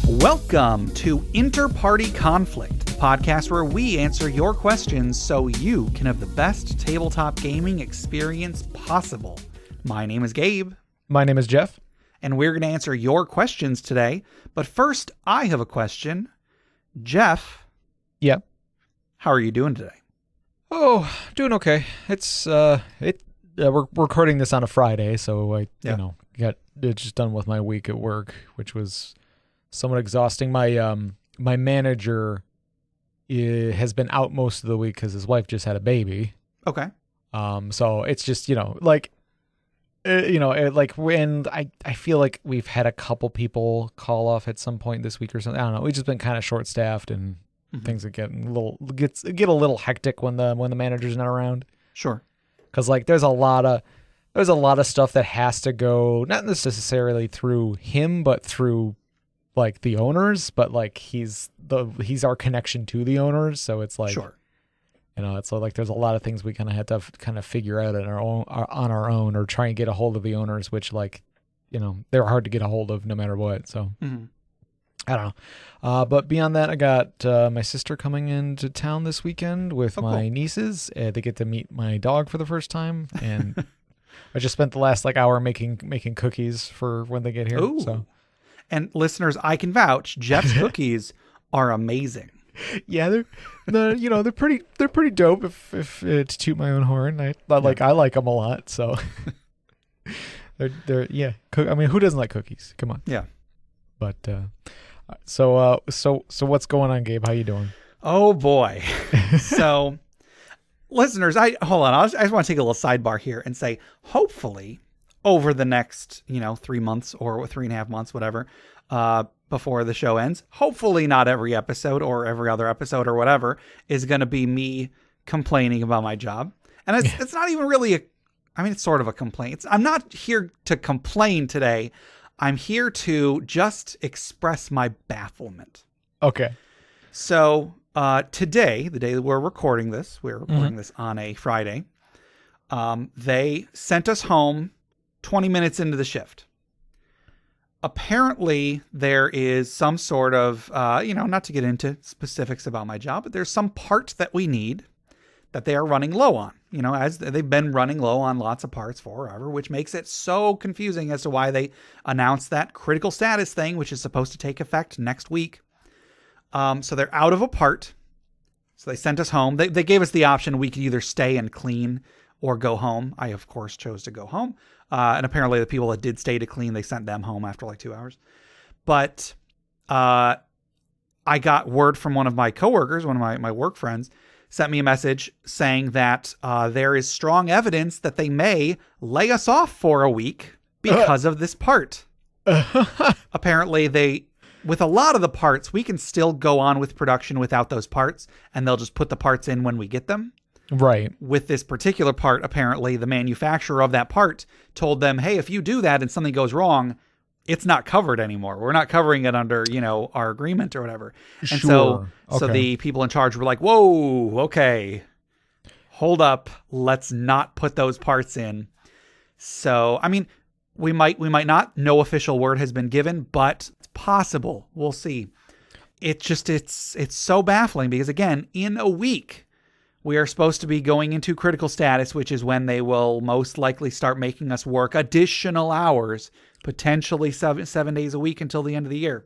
Welcome to InterPartyConflict, the podcast where we answer your questions so you can have the best tabletop gaming experience possible. My name is Gabe. My name is Jeff. And we're going to answer your questions today. But first, I have a question. Jeff. Yep. How are you doing today? Oh, doing okay. It's we're recording this on a Friday, so I got just done with my week at work, which was somewhat exhausting. My manager has been out most of the week because his wife just had a baby. Okay. So it's just like when I feel like we've had a couple people call off at some point this week or something. I don't know. We've just been kind of short staffed and things are getting get a little hectic when the manager's not around. Sure. Because like there's a lot of stuff that has to go not necessarily through him, but through like the owners. But like he's our connection to the owners, so it's like sure. It's like there's a lot of things we kind of had to kind of figure out on our own, or try and get a hold of the owners, which they're hard to get a hold of no matter what. So I don't know. But beyond that, I got my sister coming into town this weekend with my nieces. They get to meet my dog for the first time, and I just spent the last hour making cookies for when they get here. Ooh. So. And listeners, I can vouch. Jeff's cookies are amazing. Yeah, they're pretty dope. If to toot my own horn, I like them a lot. So they're I mean, who doesn't like cookies? Come on. Yeah. But so what's going on, Gabe? How you doing? Oh boy. So listeners, hold on. I just want to take a little sidebar here and say, hopefully over the next 3 months or 3.5 months, whatever, before the show ends, hopefully not every episode or every other episode or whatever is going to be me complaining about my job. And it's not even really it's sort of a complaint. I'm not here to complain today. I'm here to just express my bafflement. Okay. So today, the day that we're recording this this on a Friday, they sent us home 20 minutes into the shift. Apparently, there is some sort of, not to get into specifics about my job, but there's some part that we need that they are running low on, as they've been running low on lots of parts forever, which makes it so confusing as to why they announced that critical status thing, which is supposed to take effect next week. So they're out of a part. So they sent us home. They gave us the option. We could either stay and clean or go home. I, of course, chose to go home. And apparently the people that did stay to clean, they sent them home after 2 hours. But I got word from one of my coworkers, one of my work friends, sent me a message saying that there is strong evidence that they may lay us off for a week because of this part. Apparently with a lot of the parts, we can still go on with production without those parts, and they'll just put the parts in when we get them. Right. With this particular part, apparently the manufacturer of that part told them, hey, if you do that and something goes wrong, it's not covered anymore. We're not covering it under, our agreement or whatever. And so the people in charge were like, whoa, okay, hold up. Let's not put those parts in. So, we might not. No official word has been given, but it's possible. We'll see. It's so baffling because, again, in a week, we are supposed to be going into critical status, which is when they will most likely start making us work additional hours, potentially seven days a week until the end of the year.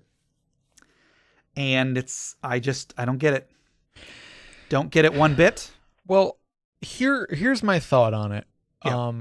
And I don't get it. Don't get it one bit. Well, here's my thought on it. Yeah.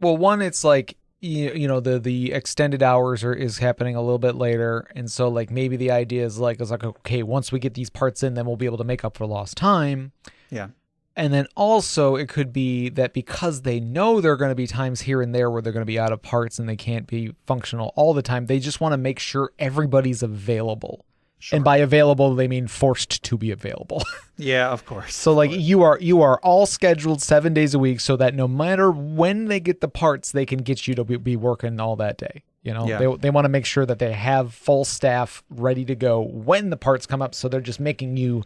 Well, one, it's like, the extended hours is happening a little bit later. And so maybe the idea is okay, once we get these parts in, then we'll be able to make up for lost time. Yeah. And then also it could be that because they know there are going to be times here and there where they're going to be out of parts and they can't be functional all the time, they just want to make sure everybody's available. Sure. And by available, they mean forced to be available. Yeah, of course. So you are all scheduled 7 days a week so that no matter when they get the parts, they can get you to be working all that day. Yeah. They want to make sure that they have full staff ready to go when the parts come up. So they're just making you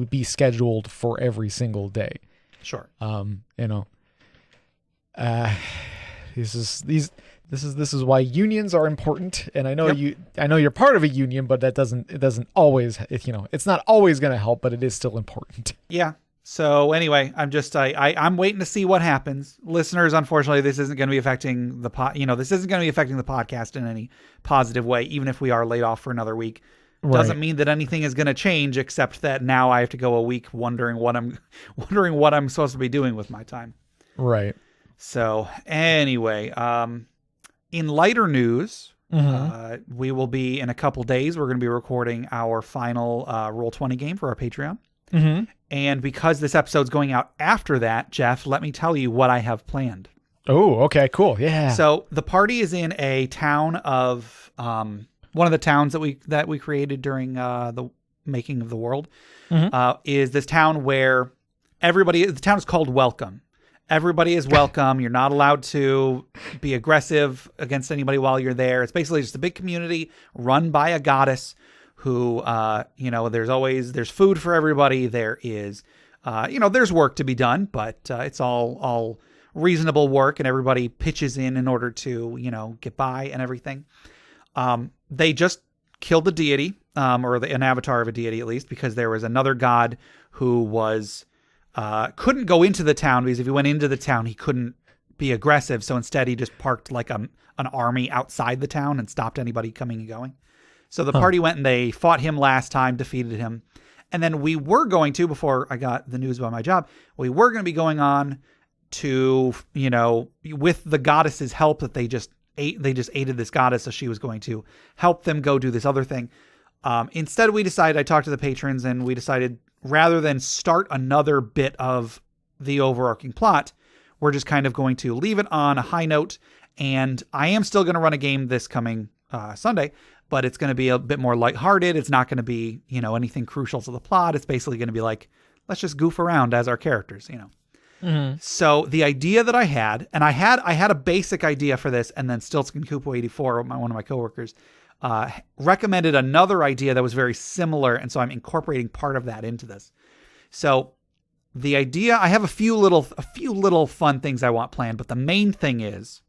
be scheduled for every single day. Sure. These This is why unions are important, and I know Yep. I know you're part of a union, but it doesn't always, it's not always going to help, but it is still important. Yeah. So anyway, I'm waiting to see what happens. Listeners, unfortunately, this isn't going to be affecting this isn't going to be affecting the podcast in any positive way, even if we are laid off for another week. Doesn't mean that anything is going to change, except that now I have to go a week wondering what I'm supposed to be doing with my time. Right. So anyway, in lighter news, we will be in a couple days. We're going to be recording our final Roll20 game for our Patreon. Mm-hmm. And because this episode's going out after that, Jeff, let me tell you what I have planned. Oh, okay, cool. Yeah. So the party is in a town of one of the towns that we created during the making of the world. Is this town where the town is called Welcome. Everybody is welcome. You're not allowed to be aggressive against anybody while you're there. It's basically just a big community run by a goddess who, there's food for everybody. There is, there's work to be done, but it's all reasonable work, and everybody pitches in order to, get by and everything. They just killed the deity, or an avatar of a deity at least, because there was another god who was couldn't go into the town, because if he went into the town, he couldn't be aggressive. So instead, he just parked like an army outside the town and stopped anybody coming and going. So the party went and they fought him last time, defeated him. And then we were going to, before I got the news about my job, we were going to be going on to, with the goddess's help that they just aided this goddess. So she was going to help them go do this other thing. Instead, I talked to the patrons, and we decided, rather than start another bit of the overarching plot, we're just kind of going to leave it on a high note. And I am still going to run a game this coming Sunday, but it's going to be a bit more lighthearted. It's not going to be, anything crucial to the plot. It's basically going to be like, let's just goof around as our characters, So the idea that I had, and I had a basic idea for this, and then Stiltskin Koopo 84, one of my coworkers, recommended another idea that was very similar, and so I'm incorporating part of that into this. So the idea, I have a few little fun things I want planned, but the main thing is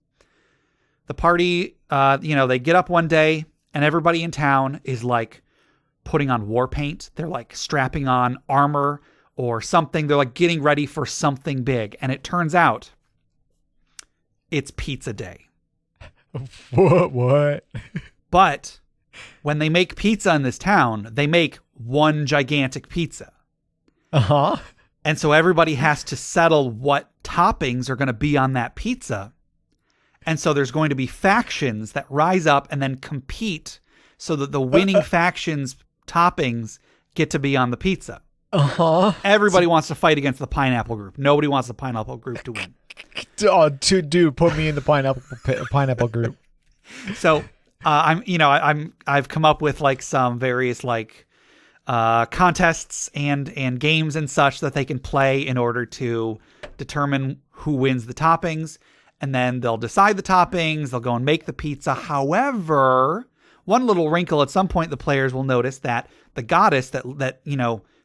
the party, they get up one day and everybody in town is like putting on war paint. They're like strapping on armor or something. They're like getting ready for something big. And it turns out it's pizza day. What? But when they make pizza in this town, they make one gigantic pizza. Uh-huh. And so everybody has to settle what toppings are going to be on that pizza. And so there's going to be factions that rise up and then compete so that the winning factions' toppings get to be on the pizza. Uh-huh. Everybody wants to fight against the pineapple group. Nobody wants the pineapple group to win. Put me in the pineapple group. So I've come up with like some various like contests and games and such that they can play in order to determine who wins the toppings. And then they'll decide the toppings. They'll go and make the pizza. However, one little wrinkle, at some point the players will notice that the goddess that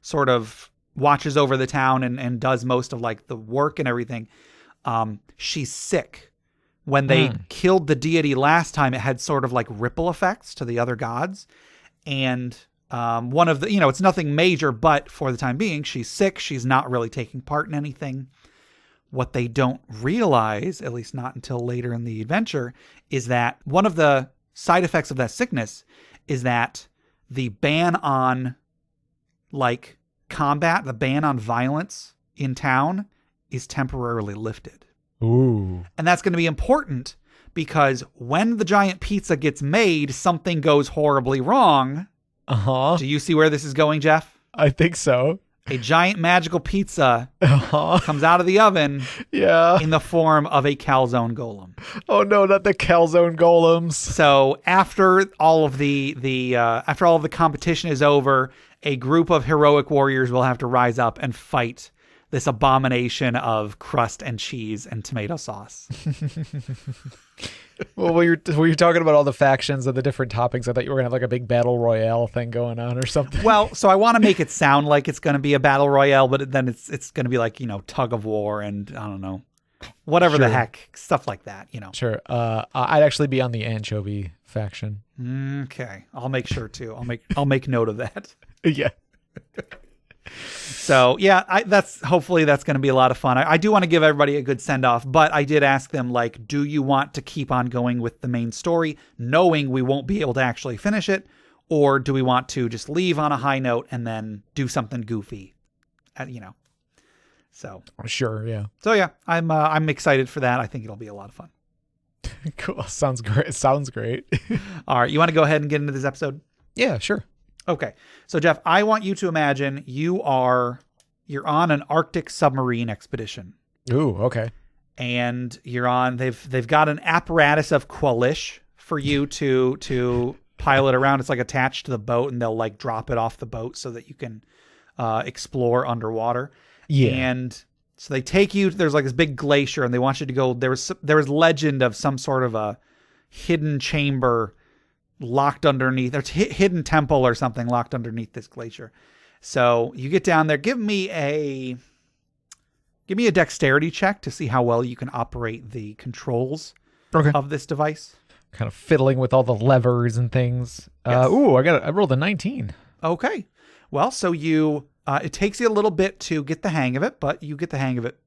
sort of watches over the town and does most of like the work and everything, she's sick. When they killed the deity last time, it had sort of like ripple effects to the other gods. And one of the, it's nothing major, but for the time being, she's sick. She's not really taking part in anything. What they don't realize, at least not until later in the adventure, is that one of the side effects of that sickness is that the ban on like combat, the ban on violence in town is temporarily lifted. Ooh. And that's going to be important because when the giant pizza gets made, something goes horribly wrong. Uh-huh. Do you see where this is going, Jeff? I think so. A giant magical pizza comes out of the oven in the form of a calzone golem. Oh no, not the calzone golems. So after all of the competition is over, a group of heroic warriors will have to rise up and fight this abomination of crust and cheese and tomato sauce. Well, were you talking about all the factions of the different toppings? I thought you were going to have like a big battle royale thing going on or something. Well, so I want to make it sound like it's going to be a battle royale, but then it's going to be like, tug of war and I don't know. whatever the Sure. heck, stuff like that, Sure. I'd actually be on the anchovy faction. Okay, I'll make sure to. I'll make note of that. Yeah. So yeah, hopefully that's going to be a lot of fun. I do want to give everybody a good send off, but I did ask them, like, do you want to keep on going with the main story, knowing we won't be able to actually finish it, or do we want to just leave on a high note and then do something goofy, So Sure. Yeah. so yeah, I'm excited for that. I think it'll be a lot of fun. Cool. Sounds great. Sounds great. All right, you want to go ahead and get into this episode? Yeah. Sure. Okay. So Jeff, I want you to imagine you're on an Arctic submarine expedition. Ooh. Okay. And they've got an apparatus of Qualish for you to pilot around. It's like attached to the boat, and they'll like drop it off the boat so that you can explore underwater. Yeah. And so they take you, there's like this big glacier, and they want you to go. There was legend of some sort of a hidden chamber locked underneath, or hidden temple or something locked underneath this glacier. So you get down there. Give me a dexterity check to see how well you can operate the controls of this device. Kind of fiddling with all the levers and things. Yes. I rolled a 19. Okay. Well, so it takes you a little bit to get the hang of it, but you get the hang of it,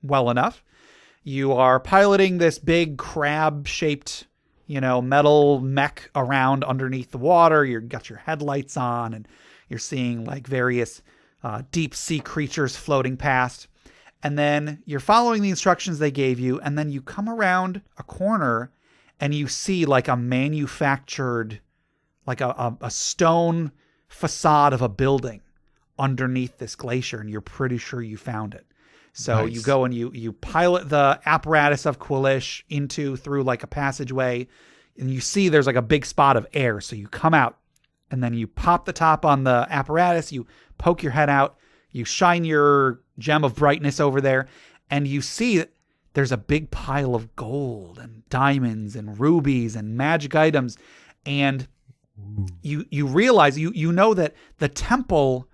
well enough. You are piloting this big crab-shaped, metal mech around underneath the water. You've got your headlights on, and you're seeing like various deep sea creatures floating past. And then you're following the instructions they gave you, and then you come around a corner and you see like a manufactured, like a stone facade of a building underneath this glacier, and you're pretty sure you found it. So Nice. you go and you pilot the apparatus of Qualish through like a passageway, and you see there's like a big spot of air. So you come out, and then you pop the top on the apparatus, you poke your head out, you shine your gem of brightness over there, and you see that there's a big pile of gold and diamonds and rubies and magic items. And you realize, you know that the temple,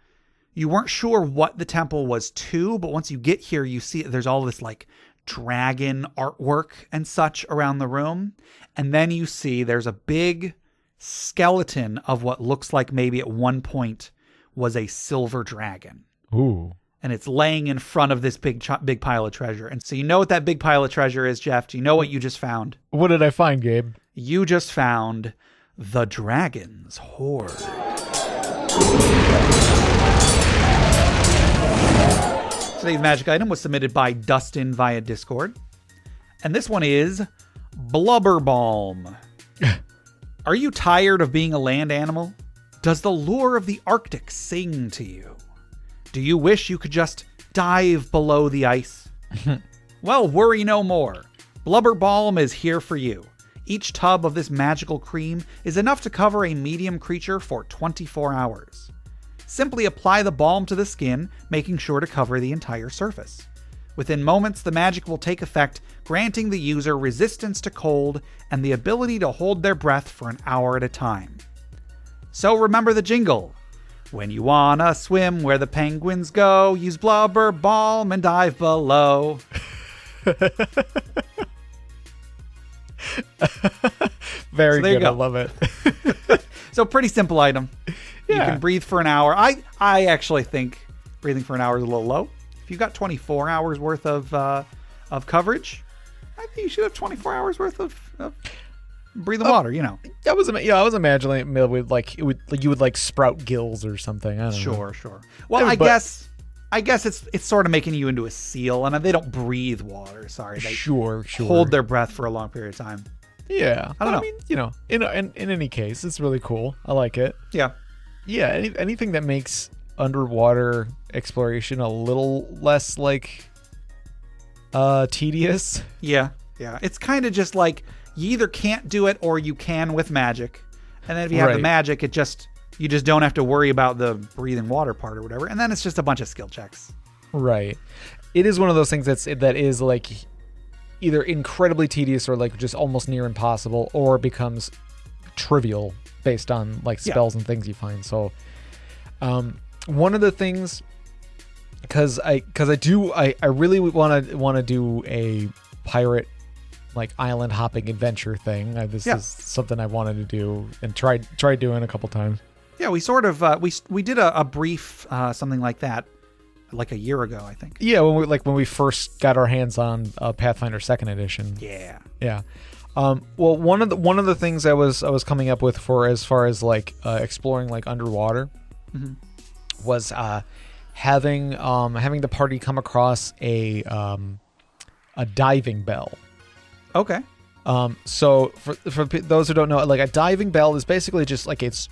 you weren't sure what the temple was to, but once you get here, you see there's all this like dragon artwork and such around the room. And then you see there's a big skeleton of what looks like maybe at one point was a silver dragon. Ooh. And it's laying in front of this big pile of treasure. And so you know what that big pile of treasure is, Jeff? Do you know what you just found? What did I find, Gabe? You just found the dragon's hoard. Today's magic item was submitted by Dustin via Discord. And this one is Blubber Balm. Are you tired of being a land animal? Does the lure of the Arctic sing to you? Do you wish you could just dive below the ice? Well, worry no more. Blubber Balm is here for you. Each tub of this magical cream is enough to cover a medium creature for 24 hours. Simply apply the balm to the skin, making sure to cover the entire surface. Within moments, the magic will take effect, granting the user resistance to cold and the ability to hold their breath for an hour at a time. So remember the jingle. When you wanna swim where the penguins go, use Blubber Balm and dive below. Very there you good. I go. love it. So pretty simple item. You Yeah. can breathe for an hour. I actually think breathing for an hour is a little low. If you've got 24 hours worth of coverage, I think you should have 24 hours worth of breathing water. I was imagining it would you would like sprout gills or something. I don't know. Sure. Well, Yeah, I guess it's sort of making you into a seal, and they don't breathe water. Sorry, they Sure. hold their breath for a long period of time. Yeah. I don't know. I mean, in any case, it's really cool. I like it. Yeah. Yeah. Anything that makes underwater exploration a little less like tedious. Yeah. It's kind of just like you either can't do it or you can with magic, and then if you have the Right. magic, you just don't have to worry about the breathing water part or whatever, and then it's just a bunch of skill checks. Right. It is one of those things that is like either incredibly tedious or like just almost near impossible, or it becomes trivial based on like spells and things you find. So one of the things because I really want to do a pirate like island hopping adventure thing. This is something I wanted to do and tried doing a couple times. Yeah, we sort of we did a brief something like that like a year ago, I think. Yeah, when we first got our hands on Pathfinder 2nd Edition. Yeah. Yeah. Well, one of the things I was coming up with for as far as like exploring like underwater was having the party come across a diving bell. Okay. So for those who don't know, like a diving bell is basically just like it's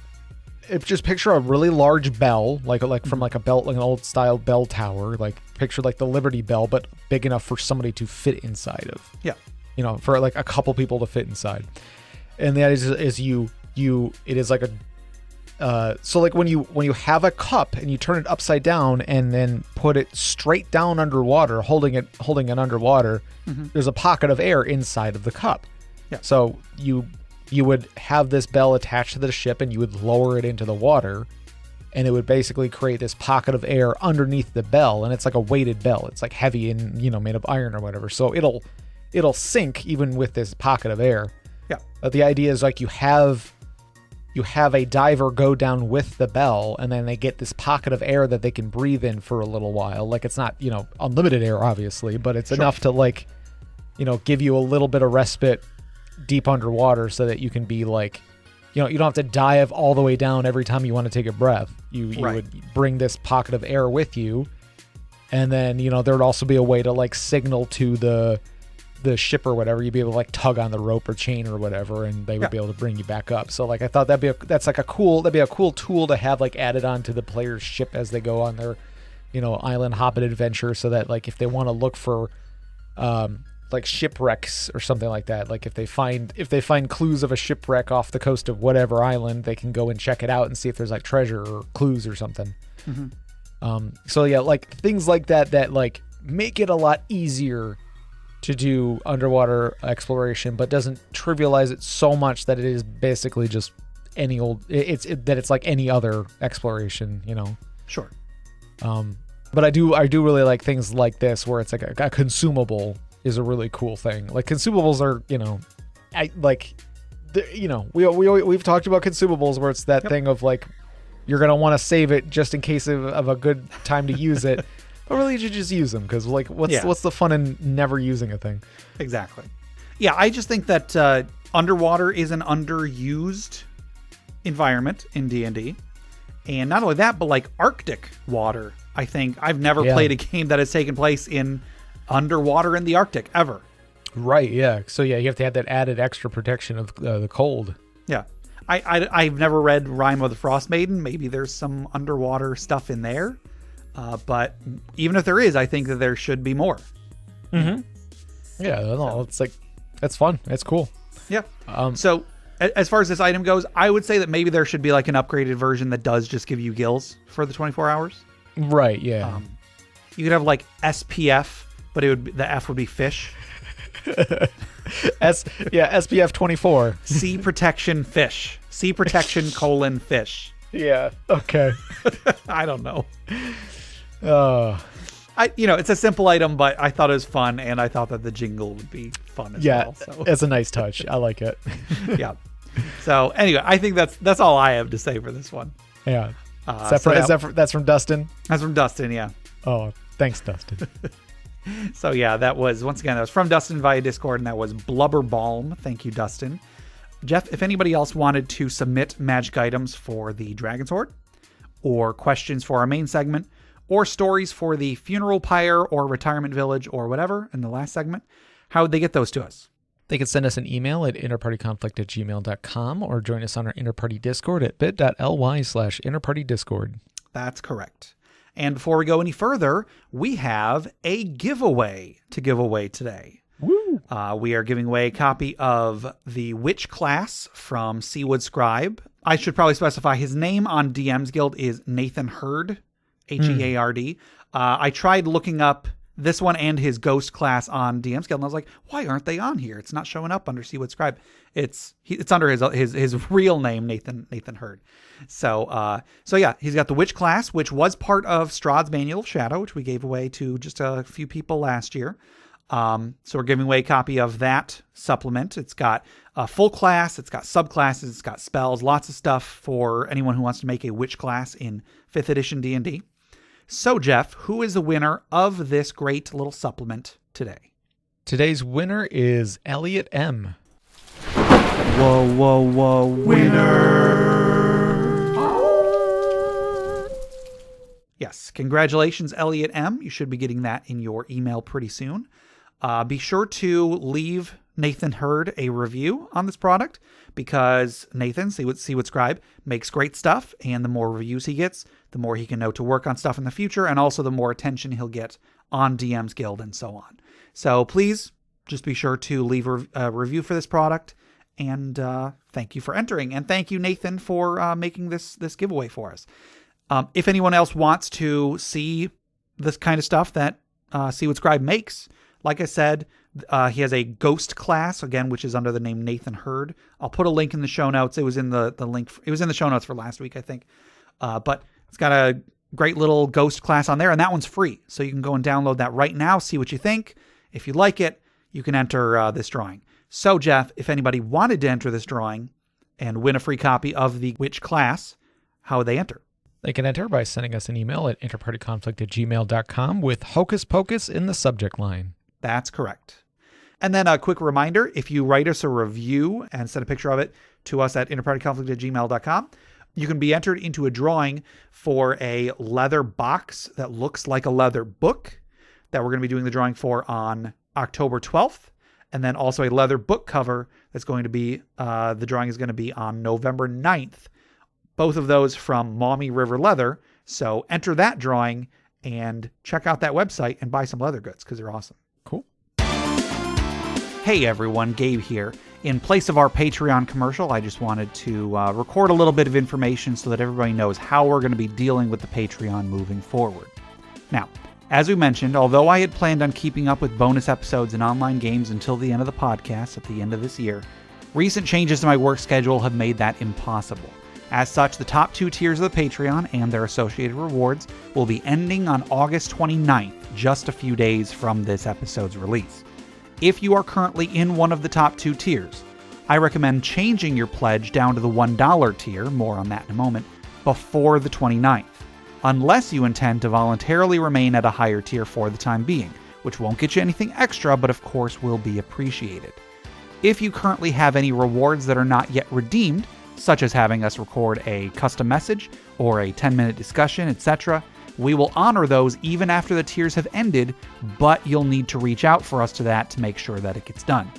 just picture a really large bell, like from like a bell, like an old style bell tower, like picture like the Liberty Bell, but big enough for somebody to fit inside of. Yeah. You know, for like a couple people to fit inside. And that is it is like a so like when you have a cup and you turn it upside down and then put it straight down underwater, holding it underwater, there's a pocket of air inside of the cup. Yeah. So you would have this bell attached to the ship and you would lower it into the water and it would basically create this pocket of air underneath the bell, and it's like a weighted bell. It's like heavy and, you know, made of iron or whatever. So it'll sink even with this pocket of air. Yeah. But the idea is like you have a diver go down with the bell and then they get this pocket of air that they can breathe in for a little while. Like it's not, you know, unlimited air obviously, but it's enough to like, you know, give you a little bit of respite deep underwater so that you can be like, you know, you don't have to dive all the way down every time you want to take a breath. You would bring this pocket of air with you. And then, you know, there would also be a way to like signal to the ship or whatever. You'd be able to like tug on the rope or chain or whatever, and they would be able to bring you back up. So like I thought that'd be a cool tool to have like added on to the player's ship as they go on their, you know, island hopping adventure, so that like if they want to look for like shipwrecks or something like that, like if they find clues of a shipwreck off the coast of whatever island, they can go and check it out and see if there's like treasure or clues or something. So yeah, like things like that like make it a lot easier to do underwater exploration, but doesn't trivialize it so much that it is basically just any old. It's like any other exploration, you know. Sure. But I do really like things like this where it's like a consumable is a really cool thing. Like consumables are, you know, we've talked about consumables where it's that thing of like you're gonna want to save it just in case of a good time to use it. But really, you should just use them, because like, what's the fun in never using a thing? Exactly. Yeah, I just think that underwater is an underused environment in D&D, and not only that, but like Arctic water. I think I've never played a game that has taken place in underwater in the Arctic ever. Right. Yeah. So yeah, you have to have that added extra protection of the cold. Yeah. I've never read Rime of the Frost Maiden. Maybe there's some underwater stuff in there. But even if there is, I think that there should be more. Yeah, no, it's like, that's fun. It's cool. Yeah. So as far as this item goes, I would say that maybe there should be like an upgraded version that does just give you gills for the 24 hours. Right. Yeah. You could have like SPF, but the F would be fish. SPF 24. Sea protection fish. Sea protection : fish. Yeah. Okay. I don't know. It's a simple item, but I thought it was fun, and I thought that the jingle would be fun as well. So. It's a nice touch. I like it. Yeah. So anyway, I think that's all I have to say for this one. Yeah. That's from Dustin? That's from Dustin, yeah. Oh, thanks, Dustin. So yeah, that was from Dustin via Discord, and that was Blubber Balm. Thank you, Dustin. Jeff, if anybody else wanted to submit magic items for the Dragon's Horde, or questions for our main segment, or stories for the funeral pyre or retirement village or whatever in the last segment, how would they get those to us? They can send us an email at interpartyconflict@gmail.com or join us on our Interparty Discord at bit.ly/interpartydiscord. That's correct. And before we go any further, we have a giveaway to give away today. Woo! We are giving away a copy of the Witch class from Seawood Scribe. I should probably specify his name on DM's Guild is Nathan Hurd, Heard. I tried looking up this one and his ghost class on DM's Guild. And I was like, why aren't they on here? It's not showing up under See What Scribe. It's under his real name, Nathan Hurd. So yeah, he's got the Witch class, which was part of Strahd's Manual of Shadow, which we gave away to just a few people last year. So we're giving away a copy of that supplement. It's got a full class, it's got subclasses, it's got spells, lots of stuff for anyone who wants to make a Witch class in 5th edition D&D. So, Jeff, who is the winner of this great little supplement today? Today's winner is Elliot M. Whoa, winner! Yes, congratulations, Elliot M. You should be getting that in your email pretty soon. Be sure to leave Nathan Hurd a review on this product, because Nathan, See What Scribe, makes great stuff, and the more reviews he gets, the more he can know to work on stuff in the future, and also the more attention he'll get on DM's Guild and so on. So please just be sure to leave a review for this product, and thank you for entering, and thank you, Nathan, for making this giveaway for us. If anyone else wants to see this kind of stuff that See What Scribe makes, like I said, he has a ghost class, again, which is under the name Nathan Hurd. I'll put a link in the show notes. It was in the link. It was in the show notes for last week, I think. But it's got a great little ghost class on there, and that one's free. So you can go and download that right now, see what you think. If you like it, you can enter this drawing. So, Jeff, if anybody wanted to enter this drawing and win a free copy of the Witch class, how would they enter? They can enter by sending us an email at interpartyconflict@gmail.com with Hocus Pocus in the subject line. That's correct. And then a quick reminder, if you write us a review and send a picture of it to us at interpartyconflict@gmail.com, you can be entered into a drawing for a leather box that looks like a leather book that we're going to be doing the drawing for on October 12th. And then also a leather book cover that's going to be, the drawing is going to be on November 9th. Both of those from Maumee River Leather. So enter that drawing and check out that website and buy some leather goods because they're awesome. Cool. Hey everyone, Gabe here. In place of our Patreon commercial, I just wanted to record a little bit of information so that everybody knows how we're going to be dealing with the Patreon moving forward. Now, as we mentioned, although I had planned on keeping up with bonus episodes and online games until the end of the podcast at the end of this year, recent changes to my work schedule have made that impossible. As such, the top 2 tiers of the Patreon and their associated rewards will be ending on August 29th, just a few days from this episode's release. If you are currently in one of the top 2 tiers, I recommend changing your pledge down to the $1 tier, more on that in a moment, before the 29th, unless you intend to voluntarily remain at a higher tier for the time being, which won't get you anything extra, but of course will be appreciated. If you currently have any rewards that are not yet redeemed, such as having us record a custom message or a 10-minute discussion, etc., we will honor those even after the tiers have ended, but you'll need to reach out for us to that to make sure that it gets done.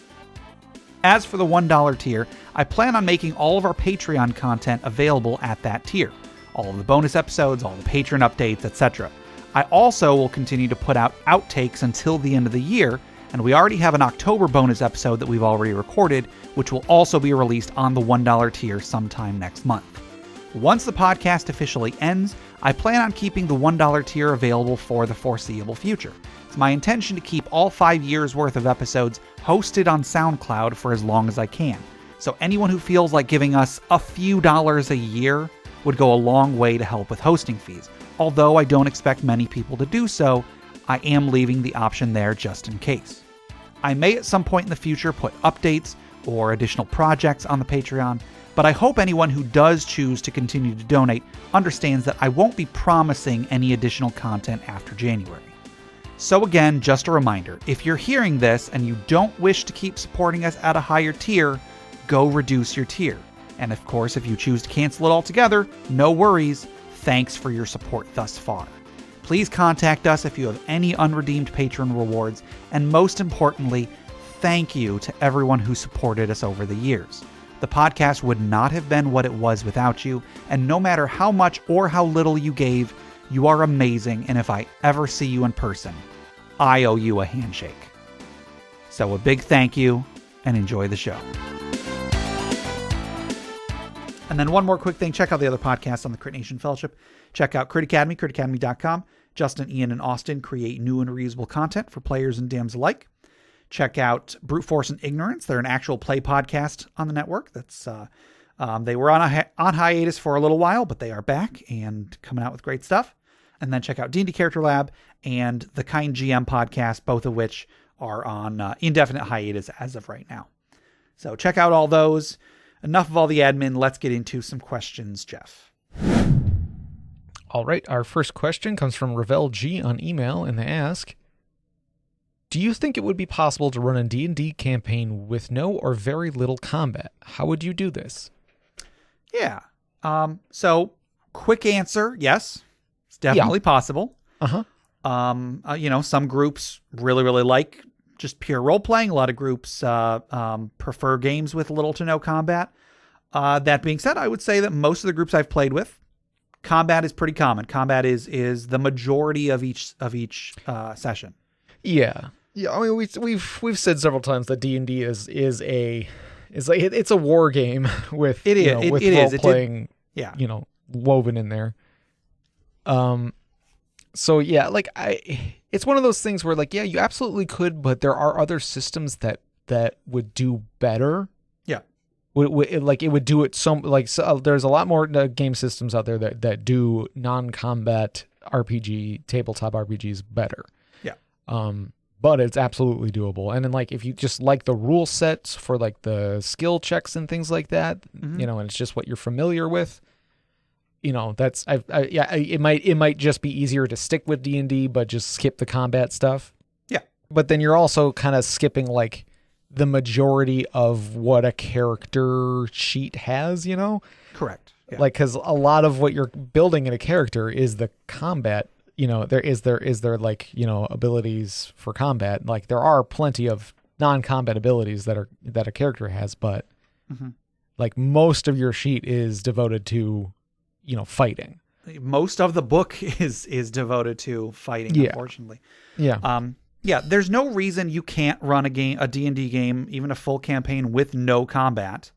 As for the $1 tier, I plan on making all of our Patreon content available at that tier. All of the bonus episodes, all the patron updates, etc. I also will continue to put out outtakes until the end of the year, and we already have an October bonus episode that we've already recorded, which will also be released on the $1 tier sometime next month. Once the podcast officially ends, I plan on keeping the $1 tier available for the foreseeable future. It's my intention to keep all 5 years worth of episodes hosted on SoundCloud for as long as I can. So anyone who feels like giving us a few dollars a year would go a long way to help with hosting fees. Although I don't expect many people to do so, I am leaving the option there just in case. I may at some point in the future put updates or additional projects on the Patreon, but I hope anyone who does choose to continue to donate understands that I won't be promising any additional content after January. So again, just a reminder, if you're hearing this and you don't wish to keep supporting us at a higher tier, go reduce your tier. And of course, if you choose to cancel it altogether, no worries. Thanks for your support thus far. Please contact us if you have any unredeemed patron rewards, and most importantly, thank you to everyone who supported us over the years. The podcast would not have been what it was without you, and no matter how much or how little you gave, you are amazing, and if I ever see you in person, I owe you a handshake. So a big thank you, and enjoy the show. And then one more quick thing, check out the other podcasts on the Crit Nation Fellowship. Check out Crit Academy, critacademy.com. Justin, Ian, and Austin create new and reusable content for players and DMs alike. Check out Brute Force and Ignorance. They're an actual play podcast on the network. That's they were on hiatus for a little while, but they are back and coming out with great stuff. And then check out D&D Character Lab and the Kind GM podcast, both of which are on indefinite hiatus as of right now. So check out all those. Enough of all the admin. Let's get into some questions, Jeff. All right. Our first question comes from Ravel G on email, and they ask, do you think it would be possible to run a D&D campaign with no or very little combat? How would you do this? Yeah. So quick answer, yes. It's definitely possible. Uh-huh. Some groups really, really like just pure role-playing. A lot of groups prefer games with little to no combat. That being said, I would say that most of the groups I've played with, combat is pretty common. Combat is the majority of each session. Yeah. Yeah, I mean we've said several times that D&D is it's a war game with role playing, woven in there. So yeah, like it's one of those things where like, yeah, you absolutely could, but there are other systems that would do better. Yeah. It would do it there's a lot more game systems out there that do non-combat RPG, tabletop RPGs better. Yeah. But it's absolutely doable. And then like if you just like the rule sets for like the skill checks and things like that, and it's just what you're familiar with, that's it might just be easier to stick with D&D but just skip the combat stuff. Yeah. But then you're also kind of skipping like the majority of what a character sheet has, Correct. Yeah. Like cuz a lot of what you're building in a character is the combat. There is like, abilities for combat. Like there are plenty of non-combat abilities that a character has, but like most of your sheet is devoted to, fighting. Most of the book is devoted to fighting, unfortunately. Yeah. There's no reason you can't run a D&D game, even a full campaign with no combat.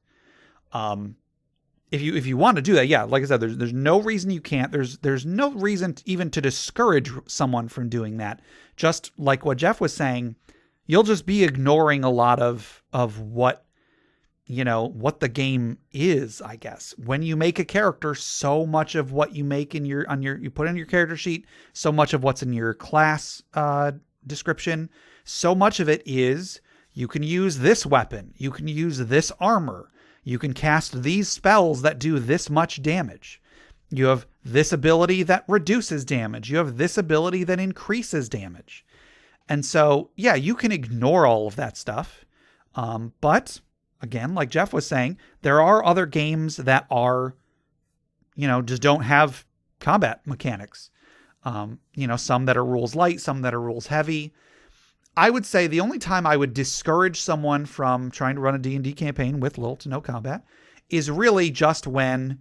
If you want to do that, yeah, like I said, there's no reason you can't. There's no reason even to discourage someone from doing that. Just like what Jeff was saying, you'll just be ignoring a lot of what the game is, I guess. When you make a character, so much of what you make you put in your character sheet, so much of what's in your class description, so much of it is you can use this weapon, you can use this armor. You can cast these spells that do this much damage. You have this ability that reduces damage. You have this ability that increases damage. And so, yeah, you can ignore all of that stuff. But again, like Jeff was saying, there are other games that are, just don't have combat mechanics. Some that are rules light, some that are rules heavy. I would say the only time I would discourage someone from trying to run a D&D campaign with little to no combat is really just when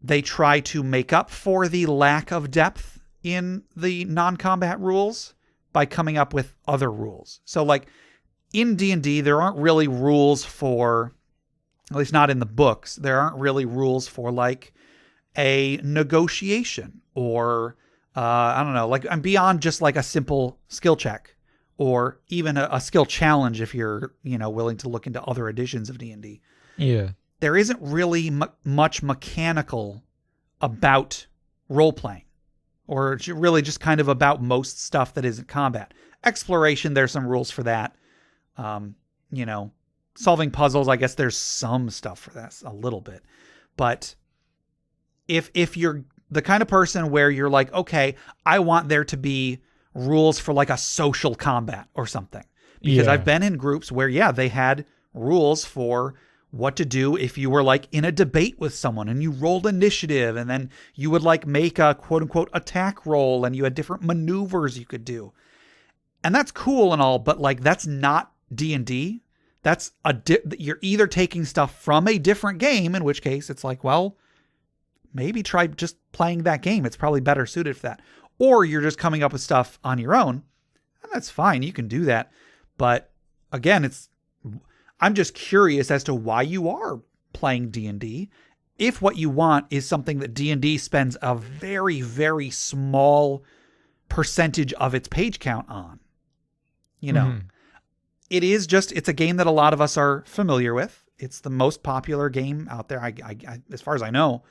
they try to make up for the lack of depth in the non-combat rules by coming up with other rules. So like in D&D, there aren't really rules for, at least not in the books, there aren't really rules for like a negotiation or, I don't know, like I'm beyond just like a simple skill check. Or even a skill challenge if you're, willing to look into other editions of D&D. Yeah. There isn't really much mechanical about role-playing. Or really just kind of about most stuff that isn't combat. Exploration, there's some rules for that. Solving puzzles, I guess there's some stuff for that, a little bit. But if you're the kind of person where you're like, okay, I want there to be rules for like a social combat or something. Because I've been in groups where, they had rules for what to do if you were like in a debate with someone and you rolled initiative and then you would like make a quote unquote attack roll and you had different maneuvers you could do. And that's cool and all, but like that's not D&D. That's you're either taking stuff from a different game, in which case it's like, well, maybe try just playing that game. It's probably better suited for that. Or you're just coming up with stuff on your own, and that's fine. You can do that. But again, I'm just curious as to why you are playing D&D. If what you want is something that D&D spends a very, very small percentage of its page count on. You know, it's a game that a lot of us are familiar with. It's the most popular game out there. I as far as I know,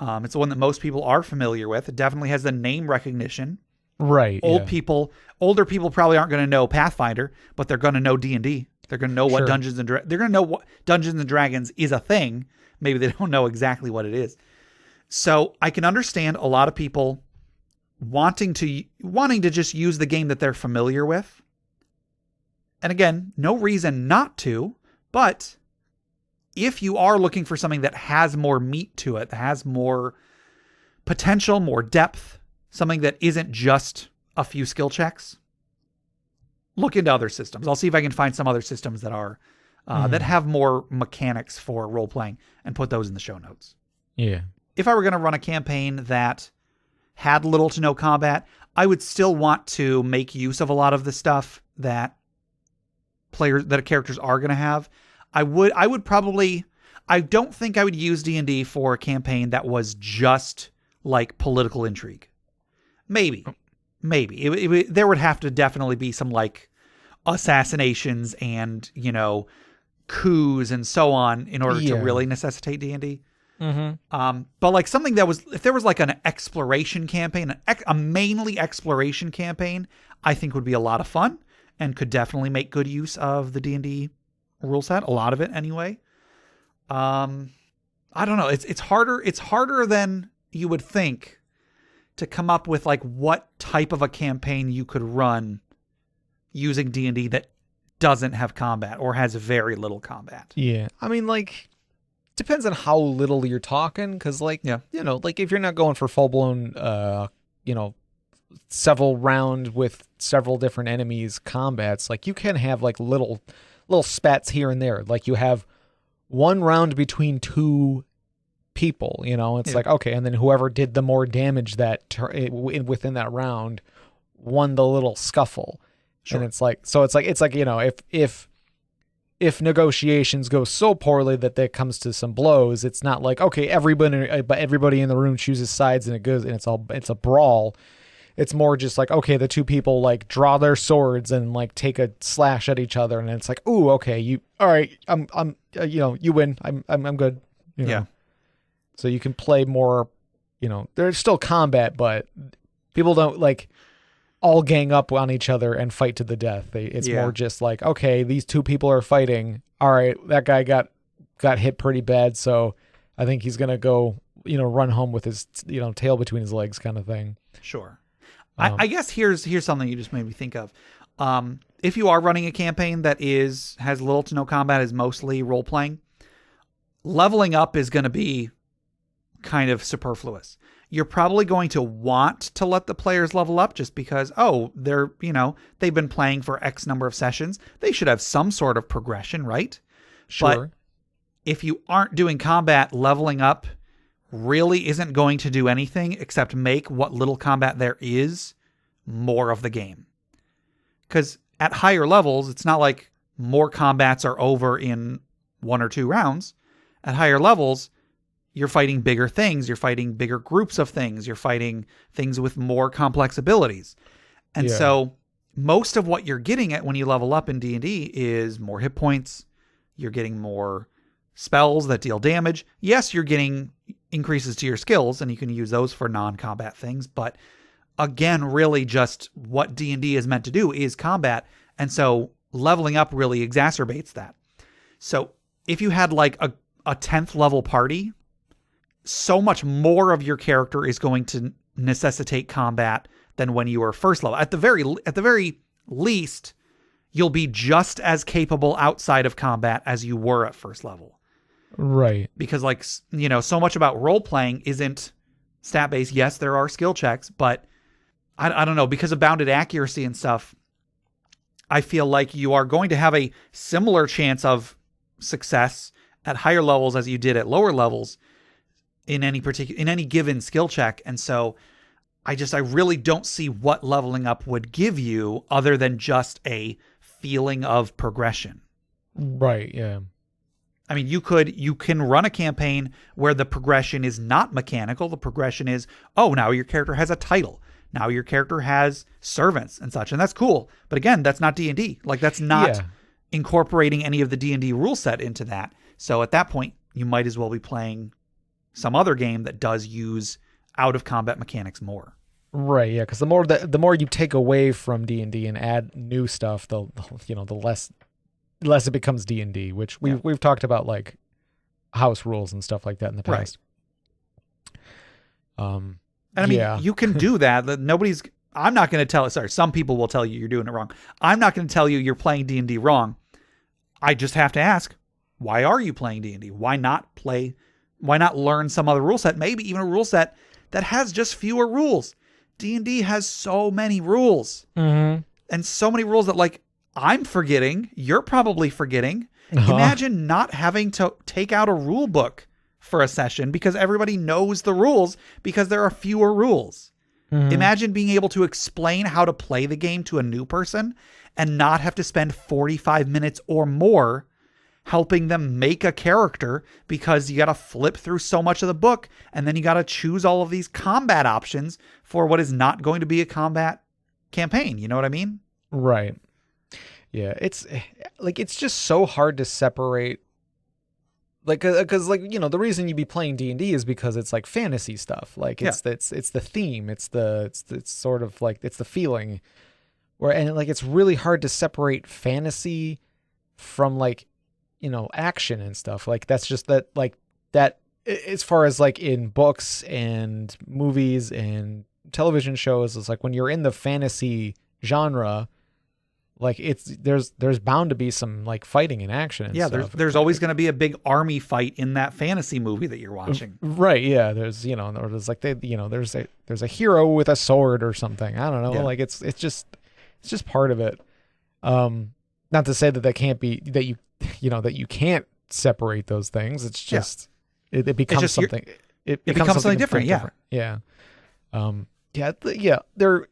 it's the one that most people are familiar with. It definitely has the name recognition. Right. Older people probably aren't going to know Pathfinder, but they're going to know D&D. They're going to know what they're going to know what Dungeons and Dragons is a thing. Maybe they don't know exactly what it is. So I can understand a lot of people wanting to just use the game that they're familiar with. And again, no reason not to, but if you are looking for something that has more meat to it, that has more potential, more depth, something that isn't just a few skill checks, look into other systems. I'll see if I can find some other systems that are that have more mechanics for role playing and put those in the show notes. Yeah. If I were going to run a campaign that had little to no combat, I would still want to make use of a lot of the stuff that characters are going to have. I don't think I would use D&D for a campaign that was just like political intrigue. Maybe. There would have to definitely be some like assassinations and, coups and so on in order to really necessitate D&D. But like something that was, if there was like an exploration campaign, a mainly exploration campaign, I think would be a lot of fun and could definitely make good use of the D&D rule set. A lot of it anyway. I don't know. It's harder than you would think to come up with like what type of a campaign you could run using D&D that doesn't have combat or has very little combat. Yeah. I mean, like, depends on how little you're talking. Cause like, like if you're not going for full blown, several round with several different enemies combats, like you can have like little spats here and there. Like you have one round between two people, it's like, okay. And then whoever did the more damage within that round won the little scuffle. Sure. And it's like, if negotiations go so poorly that there comes to some blows, it's not like, okay, everybody in the room chooses sides and it's a brawl. It's more just like, okay, the two people like draw their swords and like take a slash at each other. And it's like, ooh, okay, all right. You win. I'm good. Yeah. So you can play more, there's still combat, but people don't like all gang up on each other and fight to the death. It's more just like, okay, these two people are fighting. All right, that guy got hit pretty bad, so I think he's gonna go, run home with his, tail between his legs, kind of thing. Sure. I guess here's something you just made me think of. If you are running a campaign that has little to no combat, is mostly role playing, leveling up is going to be kind of superfluous. You're probably going to want to let the players level up just because, they've been playing for X number of sessions. They should have some sort of progression, right? Sure. But if you aren't doing combat, leveling up really isn't going to do anything except make what little combat there is more of the game. Because at higher levels, it's not like more combats are over in 1 or 2 rounds. At higher levels, you're fighting bigger things. You're fighting bigger groups of things. You're fighting things with more complex abilities. And so most of what you're getting at when you level up in D&D is more hit points. You're getting more spells that deal damage. Yes, you're getting increases to your skills, and you can use those for non-combat things. But again, really just what D&D is meant to do is combat. And so leveling up really exacerbates that. So if you had like a 10th level party, so much more of your character is going to necessitate combat than when you were first level. At the very least, you'll be just as capable outside of combat as you were at first level. Right. Because so much about role playing isn't stat based. Yes, there are skill checks, but I don't know, because of bounded accuracy and stuff, I feel like you are going to have a similar chance of success at higher levels as you did at lower levels in any given skill check. And so I really don't see what leveling up would give you other than just a feeling of progression. Right. Yeah. I mean, you can run a campaign where the progression is not mechanical. The progression is, now your character has a title. Now your character has servants and such, and that's cool. But again, that's not D&D. Like, that's not incorporating any of the D&D rule set into that. So at that point, you might as well be playing some other game that does use out of combat mechanics more. Right, yeah, because the more you take away from D&D and add new stuff, the less it becomes D&D, which we've talked about, like house rules and stuff like that in the past. Right. And I mean, you can do that. I'm not going to tell. Sorry, some people will tell you you're doing it wrong. I'm not going to tell you you're playing D&D wrong. I just have to ask, why are you playing D&D? Why not learn some other rule set? Maybe even a rule set that has just fewer rules. D&D has so many rules. And so many rules that, like, I'm forgetting. You're probably forgetting. Imagine not having to take out a rule book for a session because everybody knows the rules because there are fewer rules. Imagine being able to explain how to play the game to a new person and not have to spend 45 minutes or more helping them make a character because you got to flip through so much of the book and then you got to choose all of these combat options for what is not going to be a combat campaign. You know what I mean? Right. Yeah. It's just so hard to separate. Like, because the reason you'd be playing D&D is because it's like fantasy stuff. Like it's the theme. It's sort of like, it's the feeling and it's really hard to separate fantasy from like, action and stuff. Like that's just that as far as like in books and movies and television shows, it's like when you're in the fantasy genre, like there's bound to be some like fighting and action and stuff. There's always going to be a big army fight in that fantasy movie that you're watching. Right. Yeah. There's, or there's like, there's a hero with a sword or something. I don't know. Yeah. Like it's just part of it. Not to say that can't be, that you can't separate those things. It's just, it becomes something. It becomes something different. Yeah. There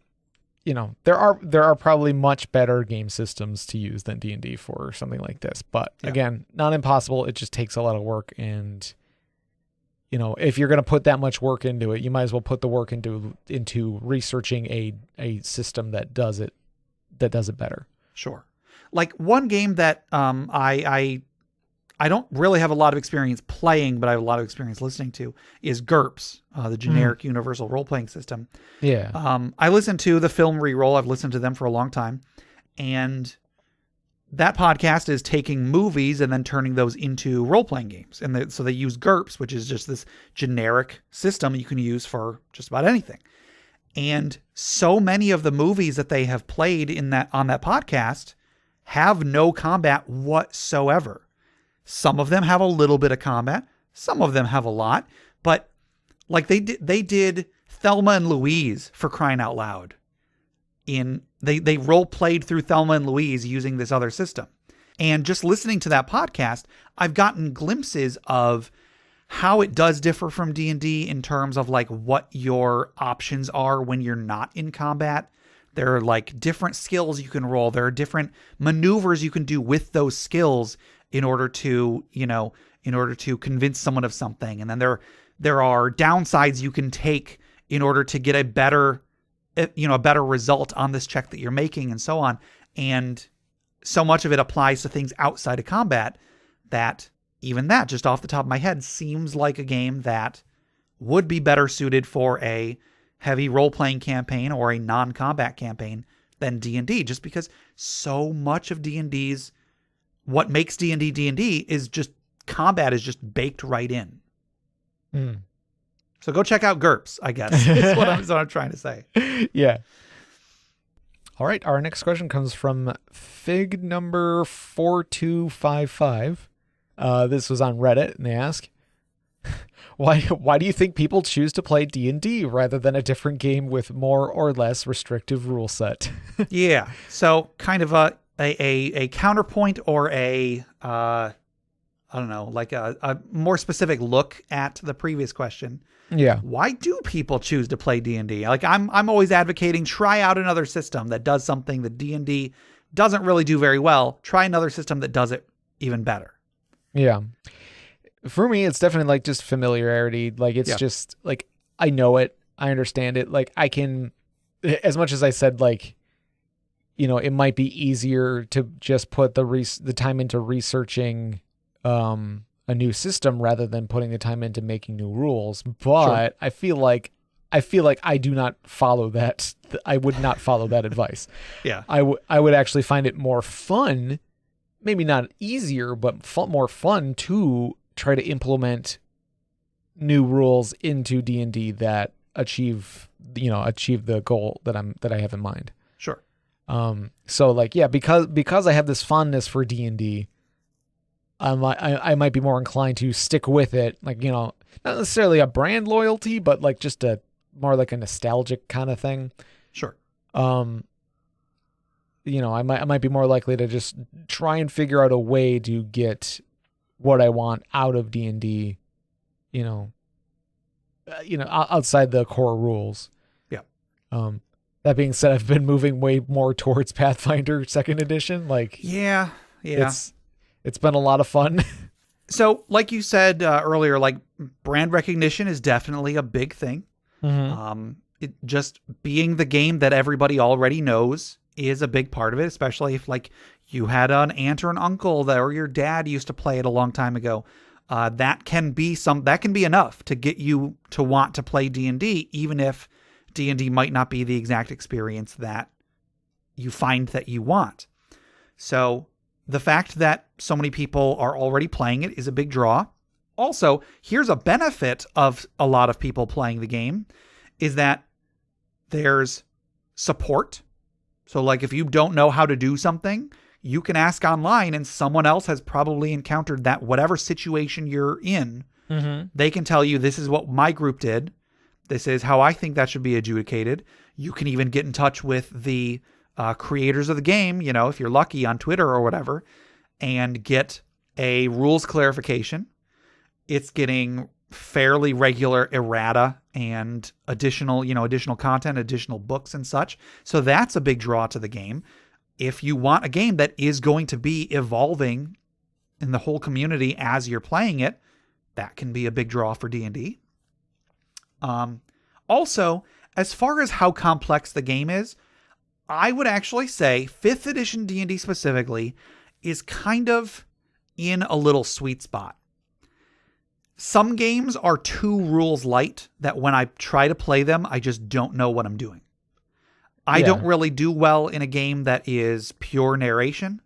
are probably much better game systems to use than D&D for something like this. But again, not impossible. It just takes a lot of work. And, if you're going to put that much work into it, you might as well put the work into researching a system that does it better. Sure. Like one game that I don't really have a lot of experience playing, but I have a lot of experience listening to is Gurps, the generic universal role-playing system. Yeah. I listen to the Film Reroll. I've listened to them for a long time. And that podcast is taking movies and then turning those into role-playing games. And so they use Gurps, which is just this generic system you can use for just about anything. And so many of the movies that they have played on that podcast have no combat whatsoever. Some of them have a little bit of combat. Some of them have a lot. But like they did Thelma and Louise, for crying out loud. They role played through Thelma and Louise using this other system. And just listening to that podcast, I've gotten glimpses of how it does differ from D&D in terms of like what your options are when you're not in combat. There are like different skills you can roll. There are different maneuvers you can do with those skills in order to convince someone of something. And then there are downsides you can take in order to get a better result on this check that you're making and so on. And so much of it applies to things outside of combat that even that, just off the top of my head, seems like a game that would be better suited for a heavy role-playing campaign or a non-combat campaign than D&D, just because so much of D&D's, what makes D&D D&D is just combat is just baked right in. So go check out Gurps, I guess. That's what I'm trying to say. Yeah. All right. Our next question comes from Fig number 4255. This was on Reddit, and they ask, why do you think people choose to play D&D rather than a different game with more or less restrictive rule set? Yeah. So kind of a counterpoint or a more specific look at the previous question. Yeah. Why do people choose to play D&D? Like I'm always advocating try out another system that does something that D&D doesn't really do very well. Try another system that does it even better. Yeah. For me, it's definitely like just familiarity. Like it's just like, I know it. I understand it. Like I can as much as I said, like, it might be easier to just put the time into researching a new system rather than putting the time into making new rules. But sure. I feel like I do not follow that. I would not follow that advice. Yeah. I would actually find it more fun, maybe not easier, but more fun to try to implement new rules into D&D that achieve the goal that I have in mind. Sure. So like, yeah, because I have this fondness for D&D, I might be more inclined to stick with it. Like, not necessarily a brand loyalty, but like just more like a nostalgic kind of thing. Sure. I might be more likely to just try and figure out a way to get what I want out of D&D, outside the core rules. Yeah. That being said, I've been moving way more towards Pathfinder 2nd edition. Like, yeah. It's been a lot of fun. So, like you said earlier, like brand recognition is definitely a big thing. Mm-hmm. It just being the game that everybody already knows is a big part of it, especially if like you had an aunt or an uncle or your dad used to play it a long time ago. That can be enough to get you to want to play D&D, even if D&D might not be the exact experience that you find that you want. So the fact that so many people are already playing it is a big draw. Also, here's a benefit of a lot of people playing the game is that there's support. So like if you don't know how to do something, you can ask online and someone else has probably encountered that whatever situation you're in, they can tell you this is what my group did. This is how I think that should be adjudicated. You can even get in touch with the creators of the game, if you're lucky on Twitter or whatever, and get a rules clarification. It's getting fairly regular errata and additional content, additional books and such. So that's a big draw to the game. If you want a game that is going to be evolving in the whole community as you're playing it, that can be a big draw for D&D. Also, as far as how complex the game is, I would actually say 5th edition D&D specifically is kind of in a little sweet spot. Some games are too rules light that when I try to play them, I just don't know what I'm doing. I don't really do well in a game that is pure narration.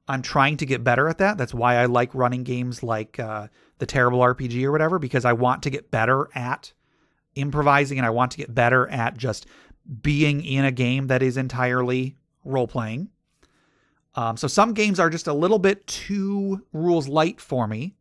I'm trying to get better at that. That's why I like running games like the Terrible RPG or whatever, because I want to get better at improvising and I want to get better at just being in a game that is entirely role-playing. So some games are just a little bit too rules light for me.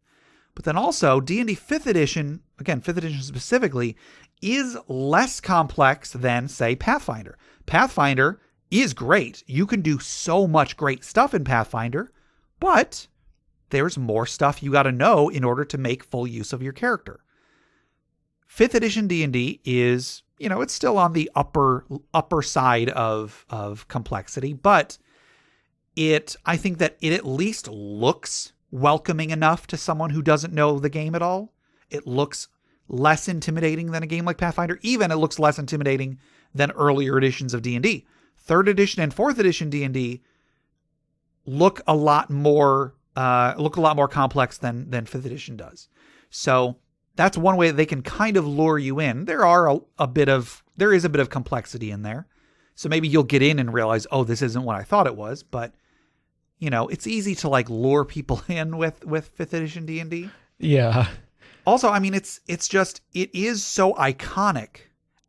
But then also D&D 5th edition, again, 5th edition specifically, is less complex than, say, Pathfinder. Pathfinder is great. You can do so much great stuff in Pathfinder, but there's more stuff you got to know in order to make full use of your character. 5th edition D&D is, it's still on the upper side of complexity, but I think that it at least looks welcoming enough to someone who doesn't know the game at all. It looks less intimidating than a game like Pathfinder. Even it looks less intimidating than earlier editions of D&D. 3rd edition and 4th edition D&D look a lot more complex than 5th edition does. So that's one way they can kind of lure you in. There is a bit of complexity in there. So maybe you'll get in and realize, oh, this isn't what I thought it was, but it's easy to like lure people in with 5th edition D&D. Yeah. Also, I mean, it is so iconic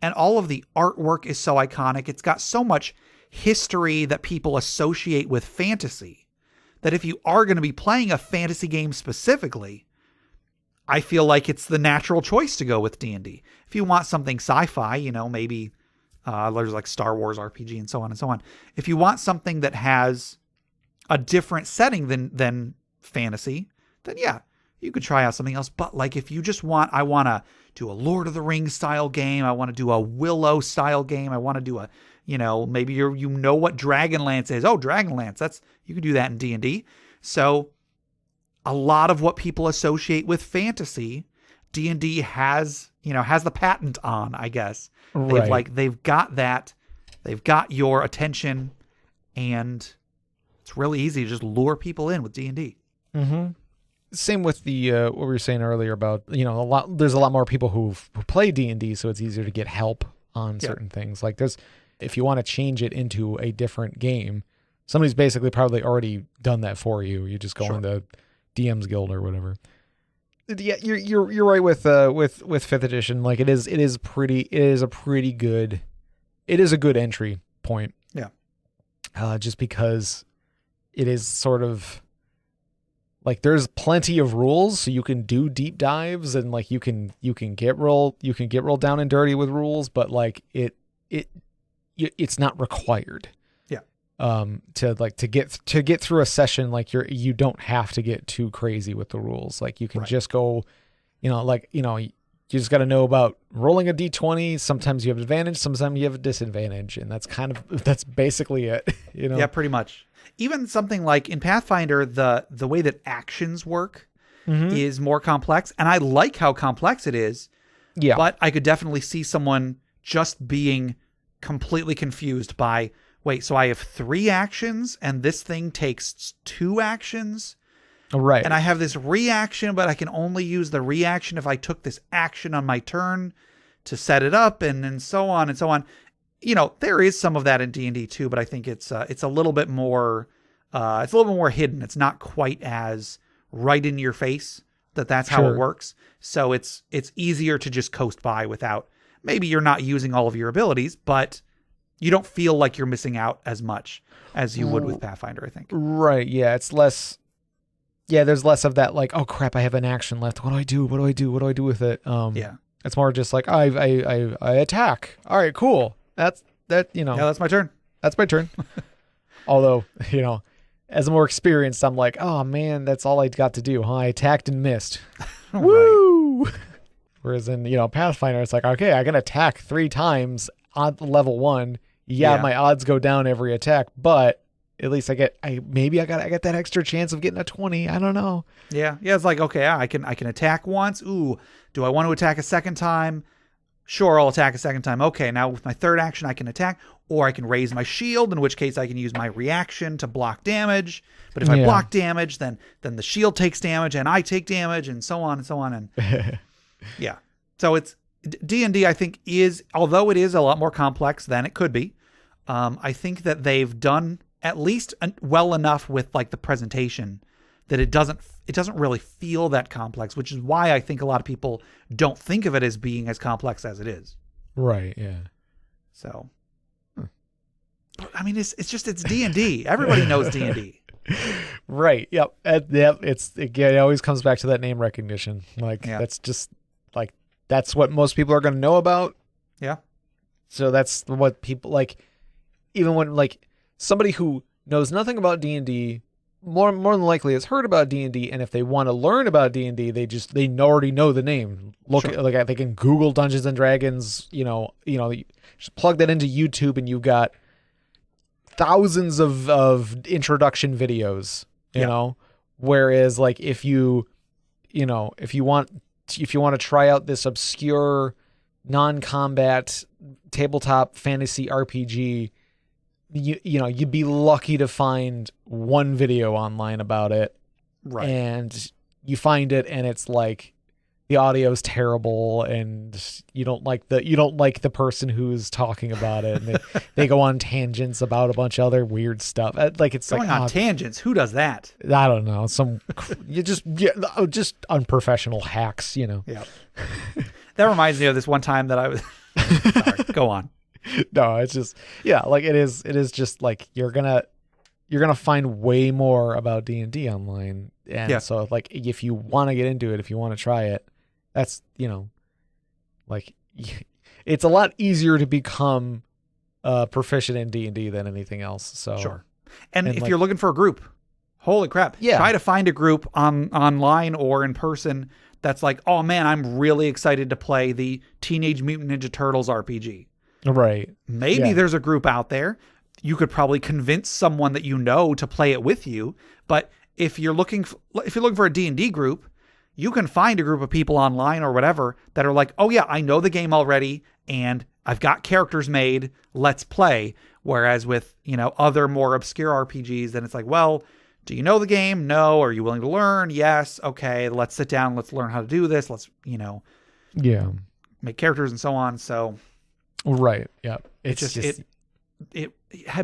and all of the artwork is so iconic. It's got so much history that people associate with fantasy that if you are going to be playing a fantasy game specifically, I feel like it's the natural choice to go with D&D. If you want something sci-fi, maybe there's like Star Wars RPG and so on and so on. If you want something that has a different setting than fantasy, then yeah, you could try out something else. But like if you just I want to do a Lord of the Rings style game, I want to do a Willow style game, I want to do a, maybe what Dragonlance is. Oh, Dragonlance, you can do that in D&D. So a lot of what people associate with fantasy, D&D has the patent on, I guess. Right. They've got that they've got your attention, and it's really easy to just lure people in with D&D. Mm-hmm. Same with the what we were saying earlier about, there's a lot more people who play D&D, so it's easier to get help on certain things. Like if you want to change it into a different game, somebody's basically probably already done that for you. You just go on the DM's Guild or whatever. Yeah, you're right with 5th edition. Like it is a good entry point. Yeah. Just because it is sort of like there's plenty of rules, so you can do deep dives and like you can get real down and dirty with rules, but like it's not required. To get through a session, like you don't have to get too crazy with the rules. Like you can just go, you just got to know about rolling a D20. Sometimes you have advantage, sometimes you have a disadvantage, and that's basically it. Yeah, pretty much. Even something like in Pathfinder, the way that actions work is more complex, and I like how complex it is. Yeah, but I could definitely see someone just being completely confused by, wait, so I have 3 actions and this thing takes 2 actions? Right. And I have this reaction, but I can only use the reaction if I took this action on my turn to set it up, and so on and so on. There is some of that in D&D too, but I think it's a little bit more hidden. It's not quite as right in your face that's how it works. So it's easier to just coast by without, maybe you're not using all of your abilities, but you don't feel like you're missing out as much as you would with Pathfinder, I think. Right. Yeah. It's less. Yeah. There's less of that. Like, oh crap, I have an action left. What do I do? What do I do? What do I do with it? Yeah. It's more just like I attack. All right, cool. That's that. Yeah, that's my turn. That's my turn. Although, as more experienced, I'm like, oh man, that's all I got to do. Huh? I attacked and missed. Woo! Whereas in, Pathfinder, it's like, okay, I can attack 3 times on level 1. Yeah, my odds go down every attack, but at least I get that extra chance of getting a 20. I don't know. Yeah. It's like, okay, I can attack once. Ooh, do I want to attack a second time? Sure, I'll attack a second time. Okay, now with my third action, I can attack, or I can raise my shield, in which case I can use my reaction to block damage. But if I block damage, then the shield takes damage and I take damage, and so on and so on. And yeah. So it's D&D, I think, although it is a lot more complex than it could be, I think that they've done at least well enough with like the presentation that it doesn't really feel that complex, which is why I think a lot of people don't think of it as being as complex as it is. Right. Yeah. So, I mean, it's D&D. Everybody knows D&D. Right. Yep. It always comes back to that name recognition. Like that's just like, that's what most people are going to know about. Yeah. So that's what people like, even when like somebody who knows nothing about D&D more than likely has heard about D&D, and if they want to learn about D&D, they already know the name. Like they can Google Dungeons and Dragons, just plug that into YouTube and you've got thousands of introduction videos, you know. Whereas like if you want to try out this obscure non-combat tabletop fantasy RPG, you'd be lucky to find one video online about it. Right. And you find it and it's like the audio is terrible and you don't like the person who's talking about it, and they go on tangents about a bunch of other weird stuff. Like it's going on tangents. Who does that? I don't know. Just unprofessional hacks, Yeah. That reminds me of this one time that I was sorry, go on. No, it's just, like it is just like you're gonna find way more about D&D online. And so like if you want to get into it, if you want to try it, that's, like it's a lot easier to become proficient in D&D than anything else. So sure. And if you're looking for a group, holy crap, try to find a group online or in person that's like, oh man, I'm really excited to play the Teenage Mutant Ninja Turtles RPG. Right. Maybe there's a group out there. You could probably convince someone that to play it with you. But if you're looking for a D&D group, you can find a group of people online or whatever that are like, oh yeah, I know the game already and I've got characters made, let's play. Whereas with, other more obscure RPGs, then it's like, well, do you know the game? No. Are you willing to learn? Yes. Okay, let's sit down. Let's learn how to do this. Let's, make characters and so on. So, right. Yeah. It's just it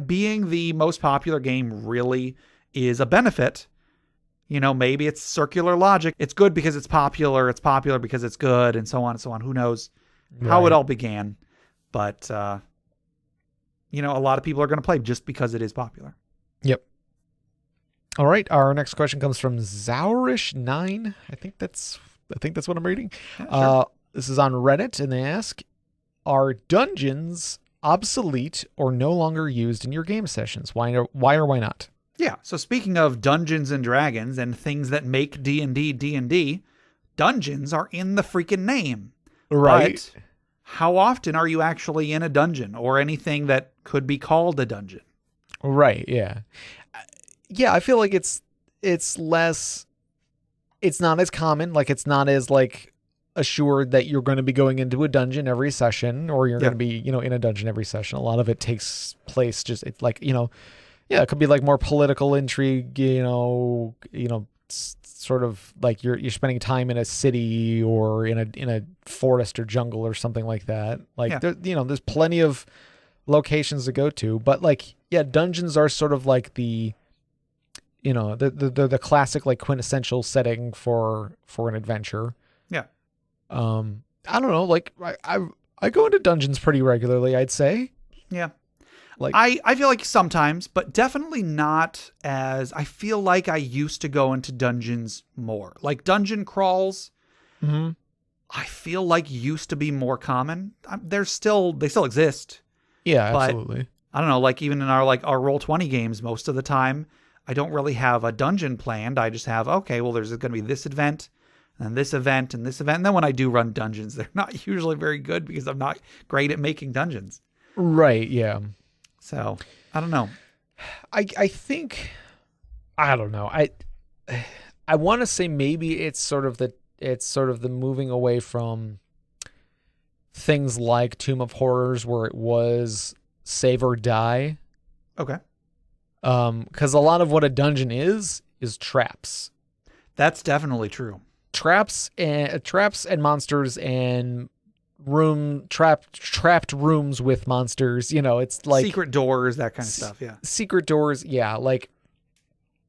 being the most popular game really is a benefit. Maybe it's circular logic. It's good because it's popular. It's popular because it's good, and so on and so on. Who knows how it all began? But, a lot of people are going to play just because it is popular. Yep. All right. Our next question comes from Zaurish9. I think that's what I'm reading. Yeah, sure. This is on Reddit, and they ask, are dungeons obsolete or no longer used in your game sessions? Why or why not? Yeah, so speaking of Dungeons and Dragons and things that make D&D, dungeons are in the freaking name. Right. But how often are you actually in a dungeon or anything that could be called a dungeon? Right, yeah. Yeah, I feel like it's less, it's not as common, like it's not as like assured that you're going to be going into a dungeon every session or you're going to be, in a dungeon every session. A lot of it takes place just, it's like, it could be like more political intrigue, sort of like you're spending time in a city or in a forest or jungle or something like that. Like there's plenty of locations to go to, but like, dungeons are sort of like the classic, like quintessential setting for an adventure. Yeah. I don't know, like I go into dungeons pretty regularly, I'd say. Yeah. Like I feel like sometimes, but definitely not as I feel like I used to go into dungeons more. Like dungeon crawls, I feel like used to be more common. They still exist. Yeah, but absolutely. I don't know, like even in our Roll20 games, most of the time, I don't really have a dungeon planned. I just have, okay, well, there's going to be this event and this event and this event. And then when I do run dungeons, they're not usually very good because I'm not great at making dungeons. Right, yeah. So, I don't know. I think, I don't know. I want to say maybe it's sort of the moving away from things like Tomb of Horrors where it was save or die. Okay. Because a lot of what a dungeon is traps. That's definitely true. Traps and monsters and trapped rooms with monsters. It's like secret doors, that kind of stuff. Yeah. Secret doors. Yeah. Like,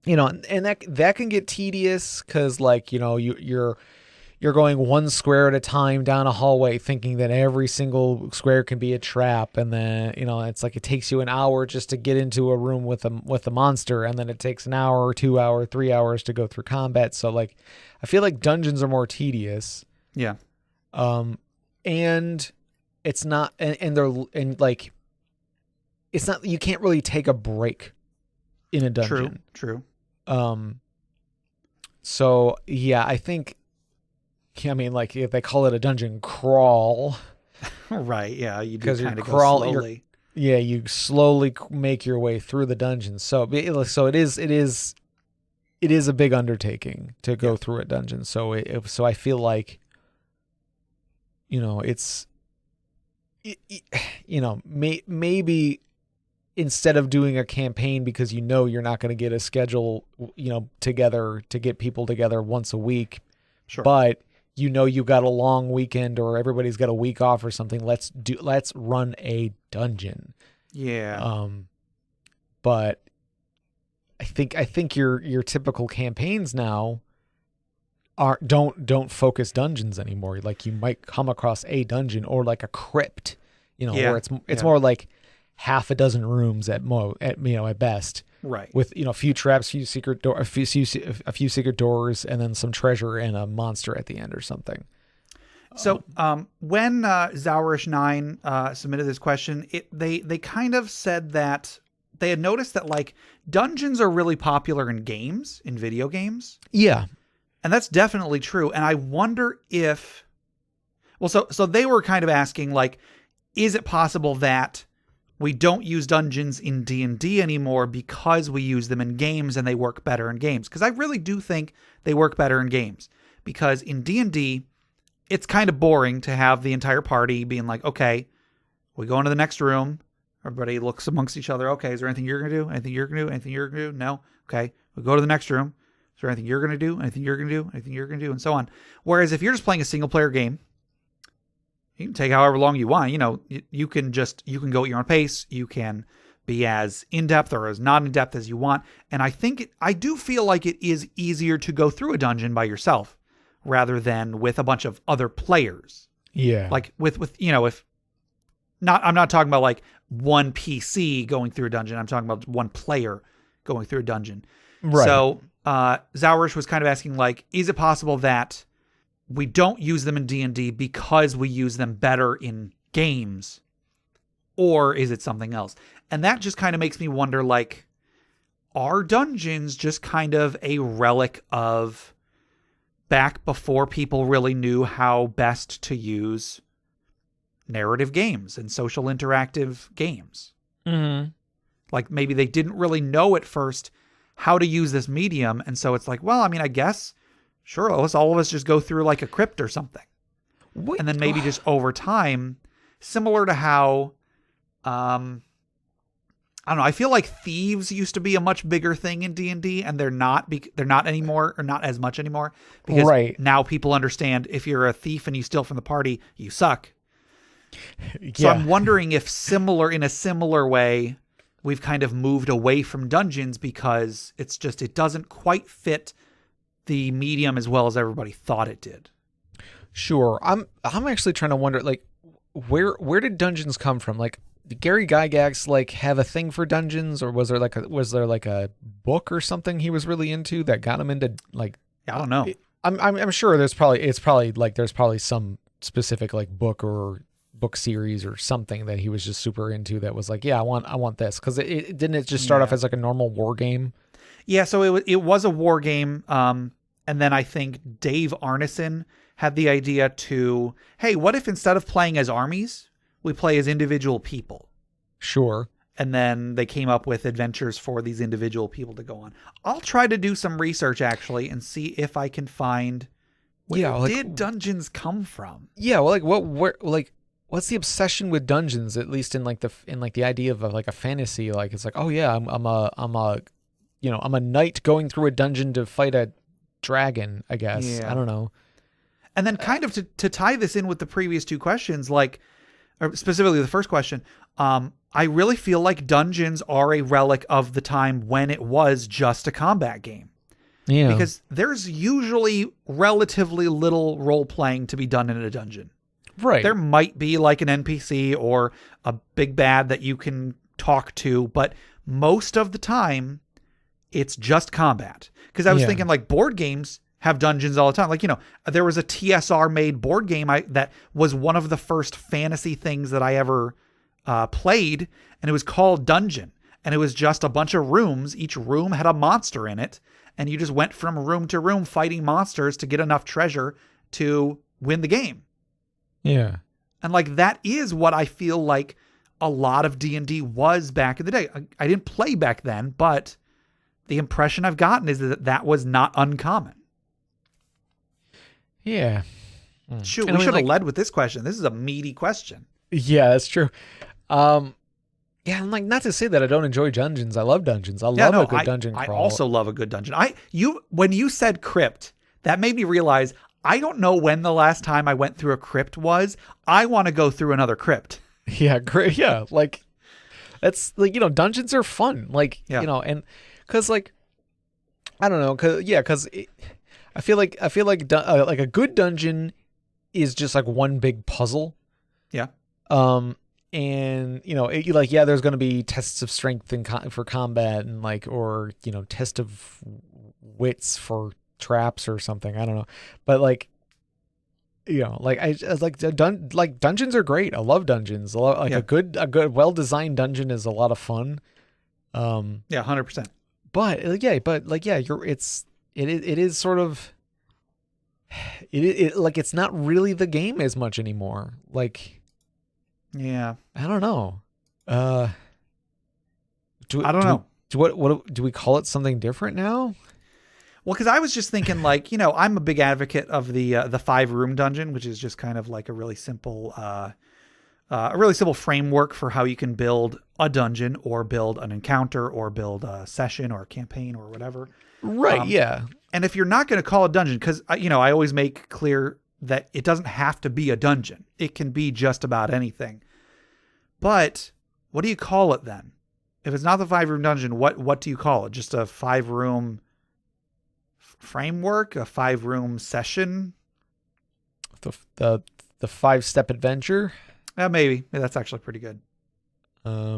and that can get tedious because like, you're going one square at a time down a hallway thinking that every single square can be a trap. And then, it's like it takes you an hour just to get into a room with a monster. And then it takes an hour, 2 hours, 3 hours to go through combat. So like, I feel like dungeons are more tedious. Yeah. And it's not, and like, it's not, you can't really take a break in a dungeon. True. So yeah, I think, like if they call it a dungeon crawl, right? Yeah, you do kind of go slowly. You slowly make your way through the dungeon. So it is a big undertaking to go through a dungeon. So I feel like, maybe instead of doing a campaign because you're not going to get a schedule, together to get people together once a week, sure, but you got a long weekend or everybody's got a week off or something. Let's run a dungeon. Yeah. But I think your typical campaigns now don't focus dungeons anymore. Like you might come across a dungeon or like a crypt, where it's more like half a dozen rooms at best. Right. With a few traps, a few secret doors, and then some treasure and a monster at the end or something. So when Zaurish9 submitted this question, they kind of said that they had noticed that like dungeons are really popular in games, in video games. Yeah. And that's definitely true. And I wonder if, so they were kind of asking like, is it possible that we don't use dungeons in D&D anymore because we use them in games and they work better in games? Because I really do think they work better in games. because in D&D, it's kind of boring to have the entire party being like, okay, we go into the next room. Everybody looks amongst each other. Okay, is there anything you're going to do? Anything you're going to do? Anything you're going to do? No? Okay, we go to the next room. Is there anything you're going to do? Anything you're going to do? Anything you're going to do? And so on. Whereas if you're just playing a single player game, you can take however long you want. You can go at your own pace. You can be as in-depth or as not in-depth as you want. And I do feel like it is easier to go through a dungeon by yourself rather than with a bunch of other players. Yeah. Like I'm not talking about like one PC going through a dungeon. I'm talking about one player going through a dungeon. Right. So Zaurish was kind of asking, like, is it possible that we don't use them in D&D because we use them better in games? Or is it something else? And that just kind of makes me wonder, like, are dungeons just kind of a relic of back before people really knew how best to use narrative games and social interactive games? Mm-hmm. Like, maybe they didn't really know at first how to use this medium. And so it's like, well, I mean, I guess, sure, let's all of us just go through like a crypt or something. And then maybe just over time, similar to how, I don't know, I feel like thieves used to be a much bigger thing in D&D, and they're not anymore, or not as much anymore, because now people understand if you're a thief and you steal from the party, you suck. Yeah. So I'm wondering if in a similar way, we've kind of moved away from dungeons because it doesn't quite fit the medium as well as everybody thought it did. Sure. I'm actually trying to wonder, like, where did dungeons come from? Like, did Gary Gygax like have a thing for dungeons, or was there like a book or something he was really into that got him into, like, I don't know. I'm sure there's probably some specific like book series or something that he was just super into that was like, yeah, I want this, because it didn't just start off as like a normal war game. Yeah, so it was a war game, and then I think Dave Arneson had the idea to, hey, what if instead of playing as armies, we play as individual people? Sure. And then they came up with adventures for these individual people to go on. I'll try to do some research actually and see if I can find where did dungeons come from. Yeah, well, what's the obsession with dungeons? At least in the idea of like a fantasy, like it's like, oh yeah, I'm a knight going through a dungeon to fight a dragon, I guess. Yeah. I don't know. And then kind of to tie this in with the previous two questions, like, or specifically the first question, I really feel like dungeons are a relic of the time when it was just a combat game. Yeah. Because there's usually relatively little role playing to be done in a dungeon. Right. There might be like an NPC or a big bad that you can talk to, but most of the time it's just combat. Because I was thinking, like, board games have dungeons all the time. Like, there was a TSR made board game that was one of the first fantasy things that I ever played, and it was called Dungeon. And it was just a bunch of rooms. Each room had a monster in it, and you just went from room to room fighting monsters to get enough treasure to win the game. Yeah. And like, that is what I feel like a lot of D&D was back in the day. I didn't play back then, but the impression I've gotten is that was not uncommon. Yeah. Shoot, we should have led with this question. This is a meaty question. Yeah, that's true. Yeah, I'm like, not to say that I don't enjoy dungeons. I love dungeons. I love a good dungeon crawl. I also love a good dungeon. When you said crypt, that made me realize I don't know when the last time I went through a crypt was. I want to go through another crypt. Yeah, great. Yeah, like, that's like, dungeons are fun. Like, and because, like, I don't know, because I feel like a good dungeon is just like one big puzzle. Yeah. And there's going to be tests of strength for combat, and like, or test of wits for traps or something. I don't know, but like, dungeons are great. I love dungeons. A good well designed dungeon is a lot of fun. 100%. But it is sort of like, it's not really the game as much anymore. Like. Yeah, I don't know. I don't know. What do we call it? Something different now? Well, because I was just thinking, like, I'm a big advocate of the 5-room dungeon, which is just kind of like a really simple framework for how you can build a dungeon or build an encounter or build a session or a campaign or whatever. Right. Yeah. And if you're not going to call a dungeon, because I always make clear that it doesn't have to be a dungeon. It can be just about anything. But what do you call it then? If it's not the 5-room dungeon, what do you call it? Just a 5-room framework, a 5-room session? The 5-step adventure. Maybe. Yeah, that's actually pretty good. The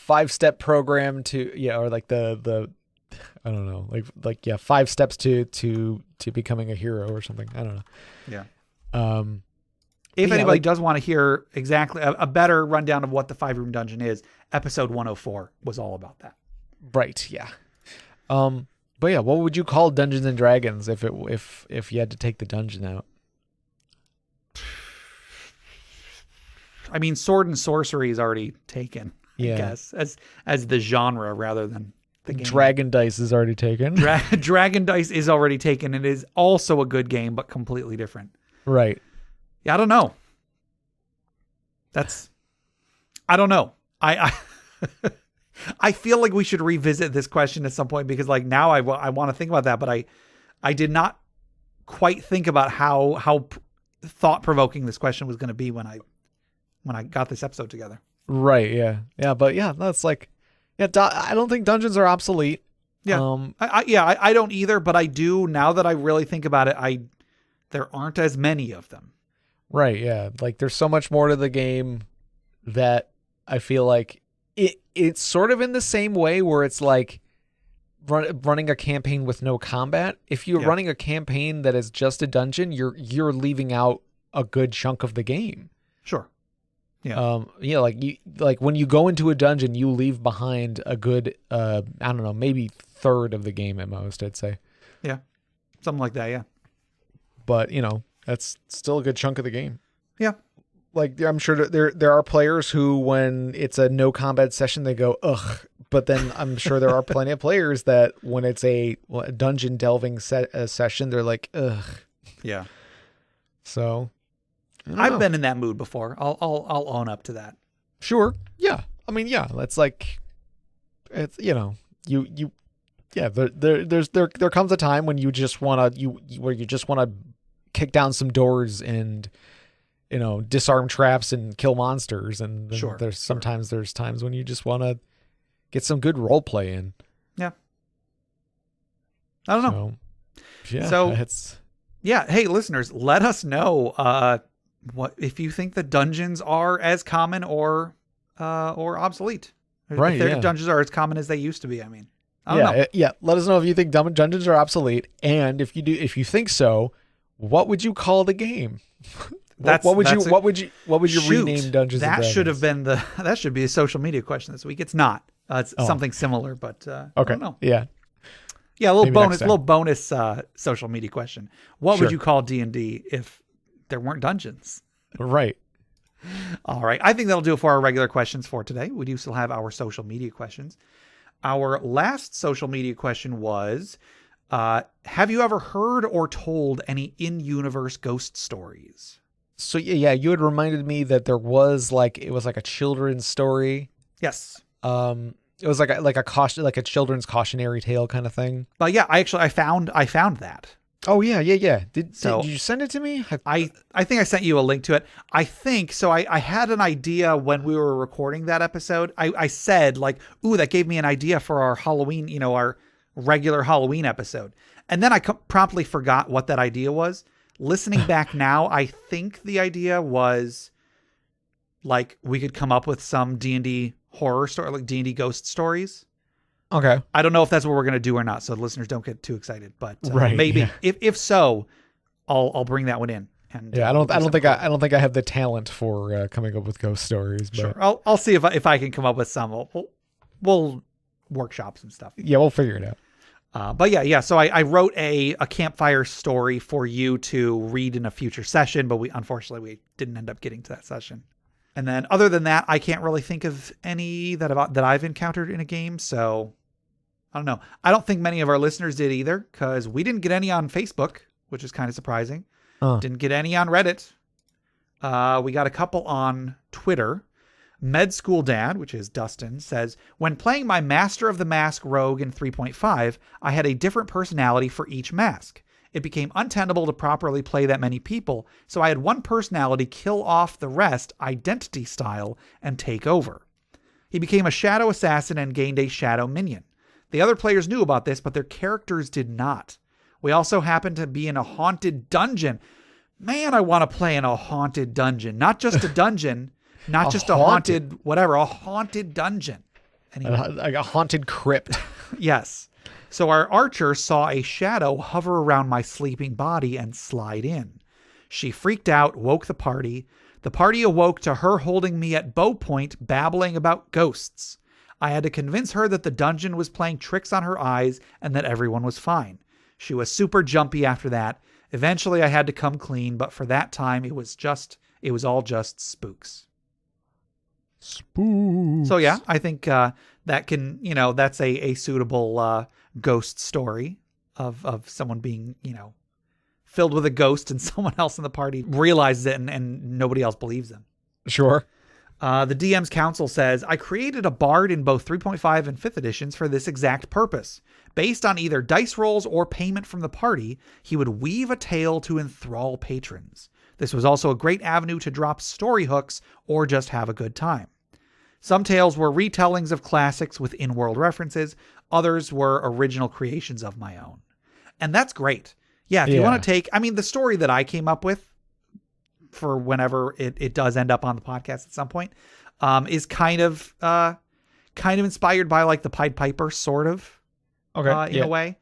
5-step program to or like the I don't know, like 5 steps to becoming a hero or something. I don't know. Yeah. If anybody does want to hear exactly a better rundown of what the 5-room dungeon is, episode 104 was all about that. Right. Yeah. But yeah, what would you call Dungeons and Dragons if you had to take the dungeon out? I mean, sword and sorcery is already taken. I guess as the genre rather than the game. Dragon Dice is already taken. Dragon Dice is already taken. It is also a good game, but completely different. Right. Yeah, I don't know. I don't know. I feel like we should revisit this question at some point because like now I want to think about that, but I did not quite think about how thought-provoking this question was going to be when I got this episode together. Right. Yeah. Yeah. But yeah, that's like, I don't think dungeons are obsolete. Yeah. I don't either, but I do now that I really think about it. There aren't as many of them. Right. Yeah. Like there's so much more to the game that I feel like it's sort of in the same way where it's like running a campaign with no combat. If you're running a campaign that is just a dungeon, you're leaving out a good chunk of the game. Sure. Yeah. Like when you go into a dungeon, you leave behind a good I don't know, maybe third of the game at most, I'd say. Yeah. Something like that, yeah. But, that's still a good chunk of the game. Yeah. Like I'm sure there are players who, when it's a no combat session, they go ugh. But then I'm sure there are plenty of players that when it's a dungeon delving session, they're like ugh. Yeah. So I've been in that mood before. I'll own up to that. Sure. Yeah. I mean, yeah. That's like it's there comes a time when you just want to kick down some doors and disarm traps and kill monsters, and sure, there's times when you just want to get some good role play in. Yeah. I don't know. Hey, listeners, let us know what if you think the dungeons are as common or obsolete. Right. If dungeons are as common as they used to be. I mean, I don't know. Yeah. Let us know if you think dungeons are obsolete, and if you think so, what would you call the game? What would you rename Dungeons and Dragons? That should be a social media question this week. It's not. It's something similar, but okay. I don't know. Yeah. Yeah, a little bonus social media question. What would you call D&D if there weren't dungeons? Right. All right. I think that'll do it for our regular questions for today. We do still have our social media questions. Our last social media question was, have you ever heard or told any in-universe ghost stories? So yeah, you had reminded me that it was like a children's story. Yes. It was like a children's cautionary tale kind of thing. But yeah, I found that. Oh yeah. Did you send it to me? I think I sent you a link to it. I think so. I had an idea when we were recording that episode. I said like, ooh, that gave me an idea for our Halloween, our regular Halloween episode. And then I promptly forgot what that idea was. Listening back now, I think the idea was like we could come up with some D&D horror story, like D&D ghost stories. Okay. I don't know if that's what we're going to do or not, so the listeners don't get too excited, but maybe if so, I'll bring that one in. And I don't think I have the talent for coming up with ghost stories. But sure. I'll see if I can come up with some. We'll workshop some stuff. Yeah, we'll figure it out. But yeah. So I wrote a campfire story for you to read in a future session, but unfortunately we didn't end up getting to that session. And then other than that, I can't really think of any that I've encountered in a game. So I don't know. I don't think many of our listeners did either, because we didn't get any on Facebook, which is kind of surprising. Didn't get any on Reddit. We got a couple on Twitter. Med School Dad, which is Dustin, says, when playing my Master of the Mask rogue in 3.5, I had a different personality for each mask. It became untenable to properly play that many people, so I had one personality kill off the rest identity style and take over. He became a shadow assassin and gained a shadow minion. The other players knew about this, but their characters did not. We also happened to be in a haunted dungeon. Man, I want to play in a haunted dungeon. Not just a dungeon, not just a haunted whatever, a haunted dungeon. Anyway. Like a haunted crypt. Yes. So our archer saw a shadow hover around my sleeping body and slide in. She freaked out, woke the party. The party awoke to her holding me at bow point, babbling about ghosts. I had to convince her that the dungeon was playing tricks on her eyes and that everyone was fine. She was super jumpy after that. Eventually I had to come clean, but for that time it was all just spooks. Spooks. So yeah, I think that can, that's a suitable ghost story of someone being, filled with a ghost and someone else in the party realizes it and nobody else believes them. Sure. The DM's council says, I created a bard in both 3.5 and 5th editions for this exact purpose. Based on either dice rolls or payment from the party, he would weave a tale to enthrall patrons. This was also a great avenue to drop story hooks or just have a good time. Some tales were retellings of classics with in-world references. Others were original creations of my own. And that's great. Yeah, if you want to take, the story that I came up with for whenever it does end up on the podcast at some point, is kind of inspired by like the Pied Piper, sort of, in a way.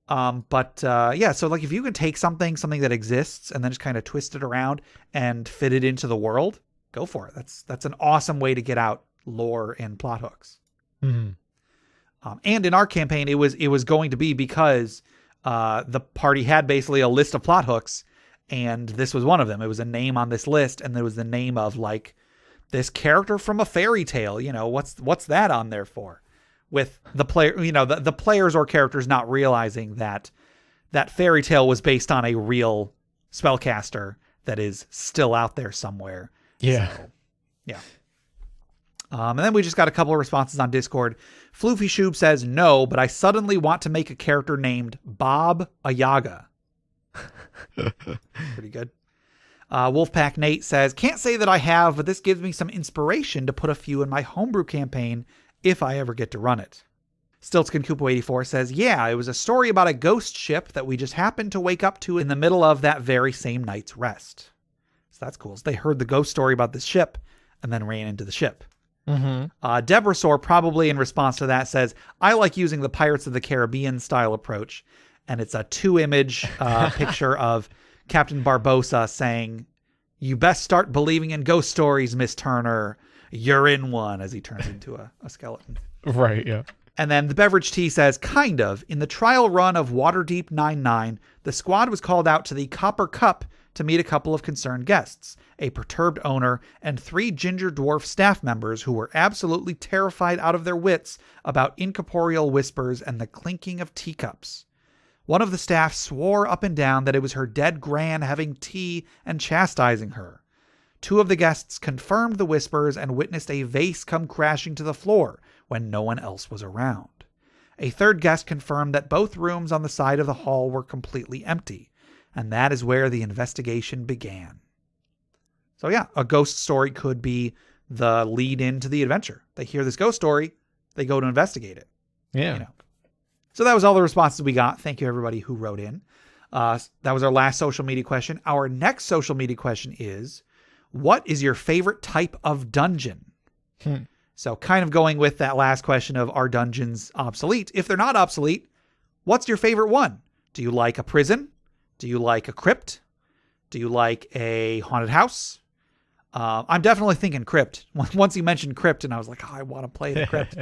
So like if you can take something that exists and then just kind of twist it around and fit it into the world, go for it. That's an awesome way to get out lore and plot hooks. Mm-hmm. And in our campaign, it was going to be because the party had basically a list of plot hooks, and this was one of them. It was a name on this list, and there was the name of like this character from a fairy tale. What's that on there for? With the player, the players or characters not realizing that fairy tale was based on a real spellcaster that is still out there somewhere. Yeah. So, yeah. And then we just got a couple of responses on Discord. Floofy Shoob says, no, but I suddenly want to make a character named Bob Ayaga. Pretty good. Wolfpack Nate says, can't say that I have, but this gives me some inspiration to put a few in my homebrew campaign if I ever get to run it. Stiltskin Koopo 84 says, yeah, it was a story about a ghost ship that we just happened to wake up to in the middle of that very same night's rest. So that's cool. So they heard the ghost story about this ship and then ran into the ship. Mm-hmm. Debrasor, probably in response to that, says, I like using the Pirates of the Caribbean style approach. And it's a 2-image picture of Captain Barbossa saying, you best start believing in ghost stories, Miss Turner. You're in one, as he turns into a skeleton. Right, yeah. And then the Beverage Tea says, kind of. In the trial run of Waterdeep 9.9, the squad was called out to the Copper Cup to meet a couple of concerned guests, a perturbed owner, and 3 ginger dwarf staff members who were absolutely terrified out of their wits about incorporeal whispers and the clinking of teacups. One of the staff swore up and down that it was her dead gran having tea and chastising her. 2 of the guests confirmed the whispers and witnessed a vase come crashing to the floor when no one else was around. A 3rd guest confirmed that both rooms on the side of the hall were completely empty, and that is where the investigation began. So yeah, a ghost story could be the lead into the adventure. They hear this ghost story, they go to investigate it. Yeah. So that was all the responses we got. Thank you everybody who wrote in. That was our last social media question. Our next social media question is, what is your favorite type of dungeon? So kind of going with that last question of, are dungeons obsolete? If they're not obsolete, what's your favorite one? Do you like a prison? Do you like a crypt? Do you like a haunted house? I'm definitely thinking crypt. Once you mentioned crypt, and I was like, oh, I want to play the crypt.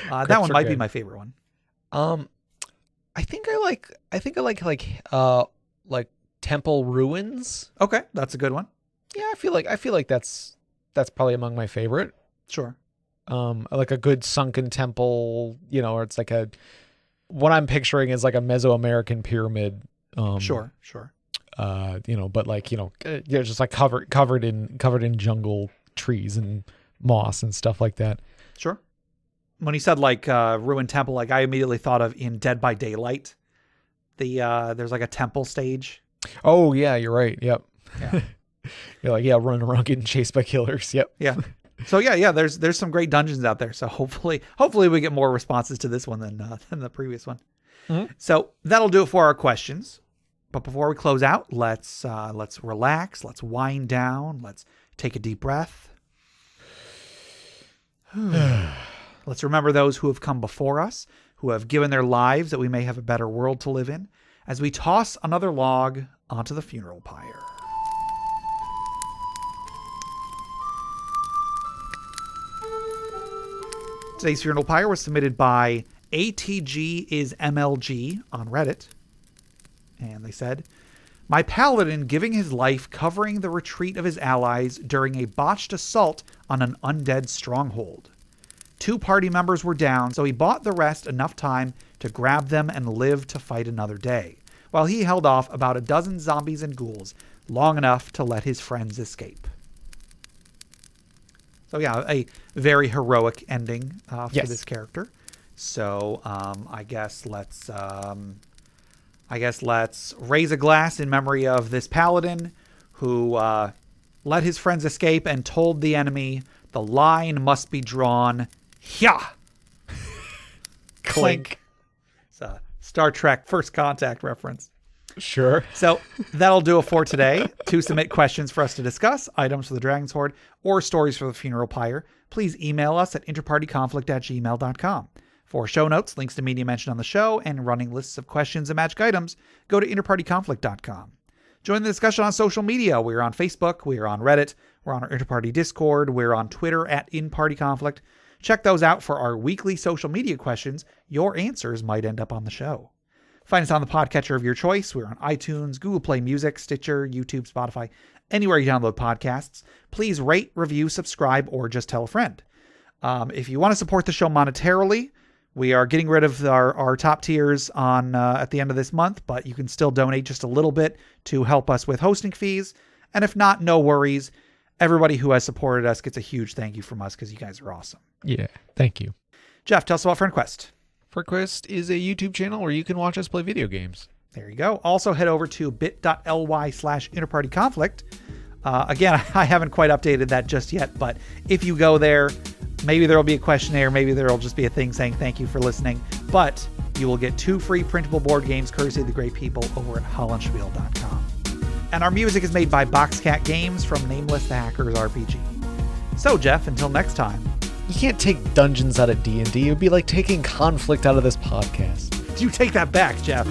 That one might be my favorite one. I think I like temple ruins. Okay, that's a good one. Yeah, I feel like that's that's probably among my favorite. Sure. Like a good sunken temple, or it's like what I'm picturing is like a Mesoamerican pyramid. Sure. But like, just like covered in jungle trees and moss and stuff like that. Sure. When he said like ruined temple, like I immediately thought of in Dead by Daylight. There's like a temple stage. Oh yeah, you're right. Yep. Yeah. You're like, running around getting chased by killers. Yep. Yeah. So yeah. There's some great dungeons out there. So hopefully we get more responses to this one than the previous one. Mm-hmm. So that'll do it for our questions. But before we close out, let's relax. Let's wind down. Let's take a deep breath. Let's remember those who have come before us, who have given their lives that we may have a better world to live in, as we toss another log onto the funeral pyre. Today's funeral pyre was submitted by ATG is MLG on Reddit. And they said, my paladin giving his life covering the retreat of his allies during a botched assault on an undead stronghold. 2 party members were down, so he bought the rest enough time to grab them and live to fight another day, while he held off about a dozen zombies and ghouls long enough to let his friends escape. So yeah, a very heroic ending for this character. So I guess let's raise a glass in memory of this paladin who let his friends escape and told the enemy the line must be drawn. Yeah. Clink. It's a Star Trek First Contact reference. Sure. So that'll do it for today. To submit questions for us to discuss, items for the Dragon's Hoard, or stories for the funeral pyre, please email us at interpartyconflict@gmail.com. For show notes, links to media mentioned on the show, and running lists of questions and magic items, go to interpartyconflict.com. Join the discussion on social media. We're on Facebook, we're on Reddit, we're on our Interparty Discord, we're on Twitter at InPartyConflict. Check those out for our weekly social media questions. Your answers might end up on the show. Find us on the podcatcher of your choice. We're on iTunes, Google Play Music, Stitcher, YouTube, Spotify, anywhere you download podcasts. Please rate, review, subscribe, or just tell a friend. If you want to support the show monetarily, we are getting rid of our top tiers on at the end of this month, but you can still donate just a little bit to help us with hosting fees. And if not, no worries. Everybody who has supported us gets a huge thank you from us because you guys are awesome. Yeah, thank you. Jeff, tell us about FriendQuest. FriendQuest is a YouTube channel where you can watch us play video games. There you go. Also head over to bit.ly/interpartyconflict. Again, I haven't quite updated that just yet, but if you go there, maybe there will be a questionnaire, maybe there will just be a thing saying thank you for listening, but you will get 2 free printable board games courtesy of the great people over at hollandspiel.com. And our music is made by Boxcat Games from Nameless the Hacker's RPG. So, Jeff, until next time. You can't take dungeons out of D&D. It would be like taking conflict out of this podcast. You take that back, Jeff.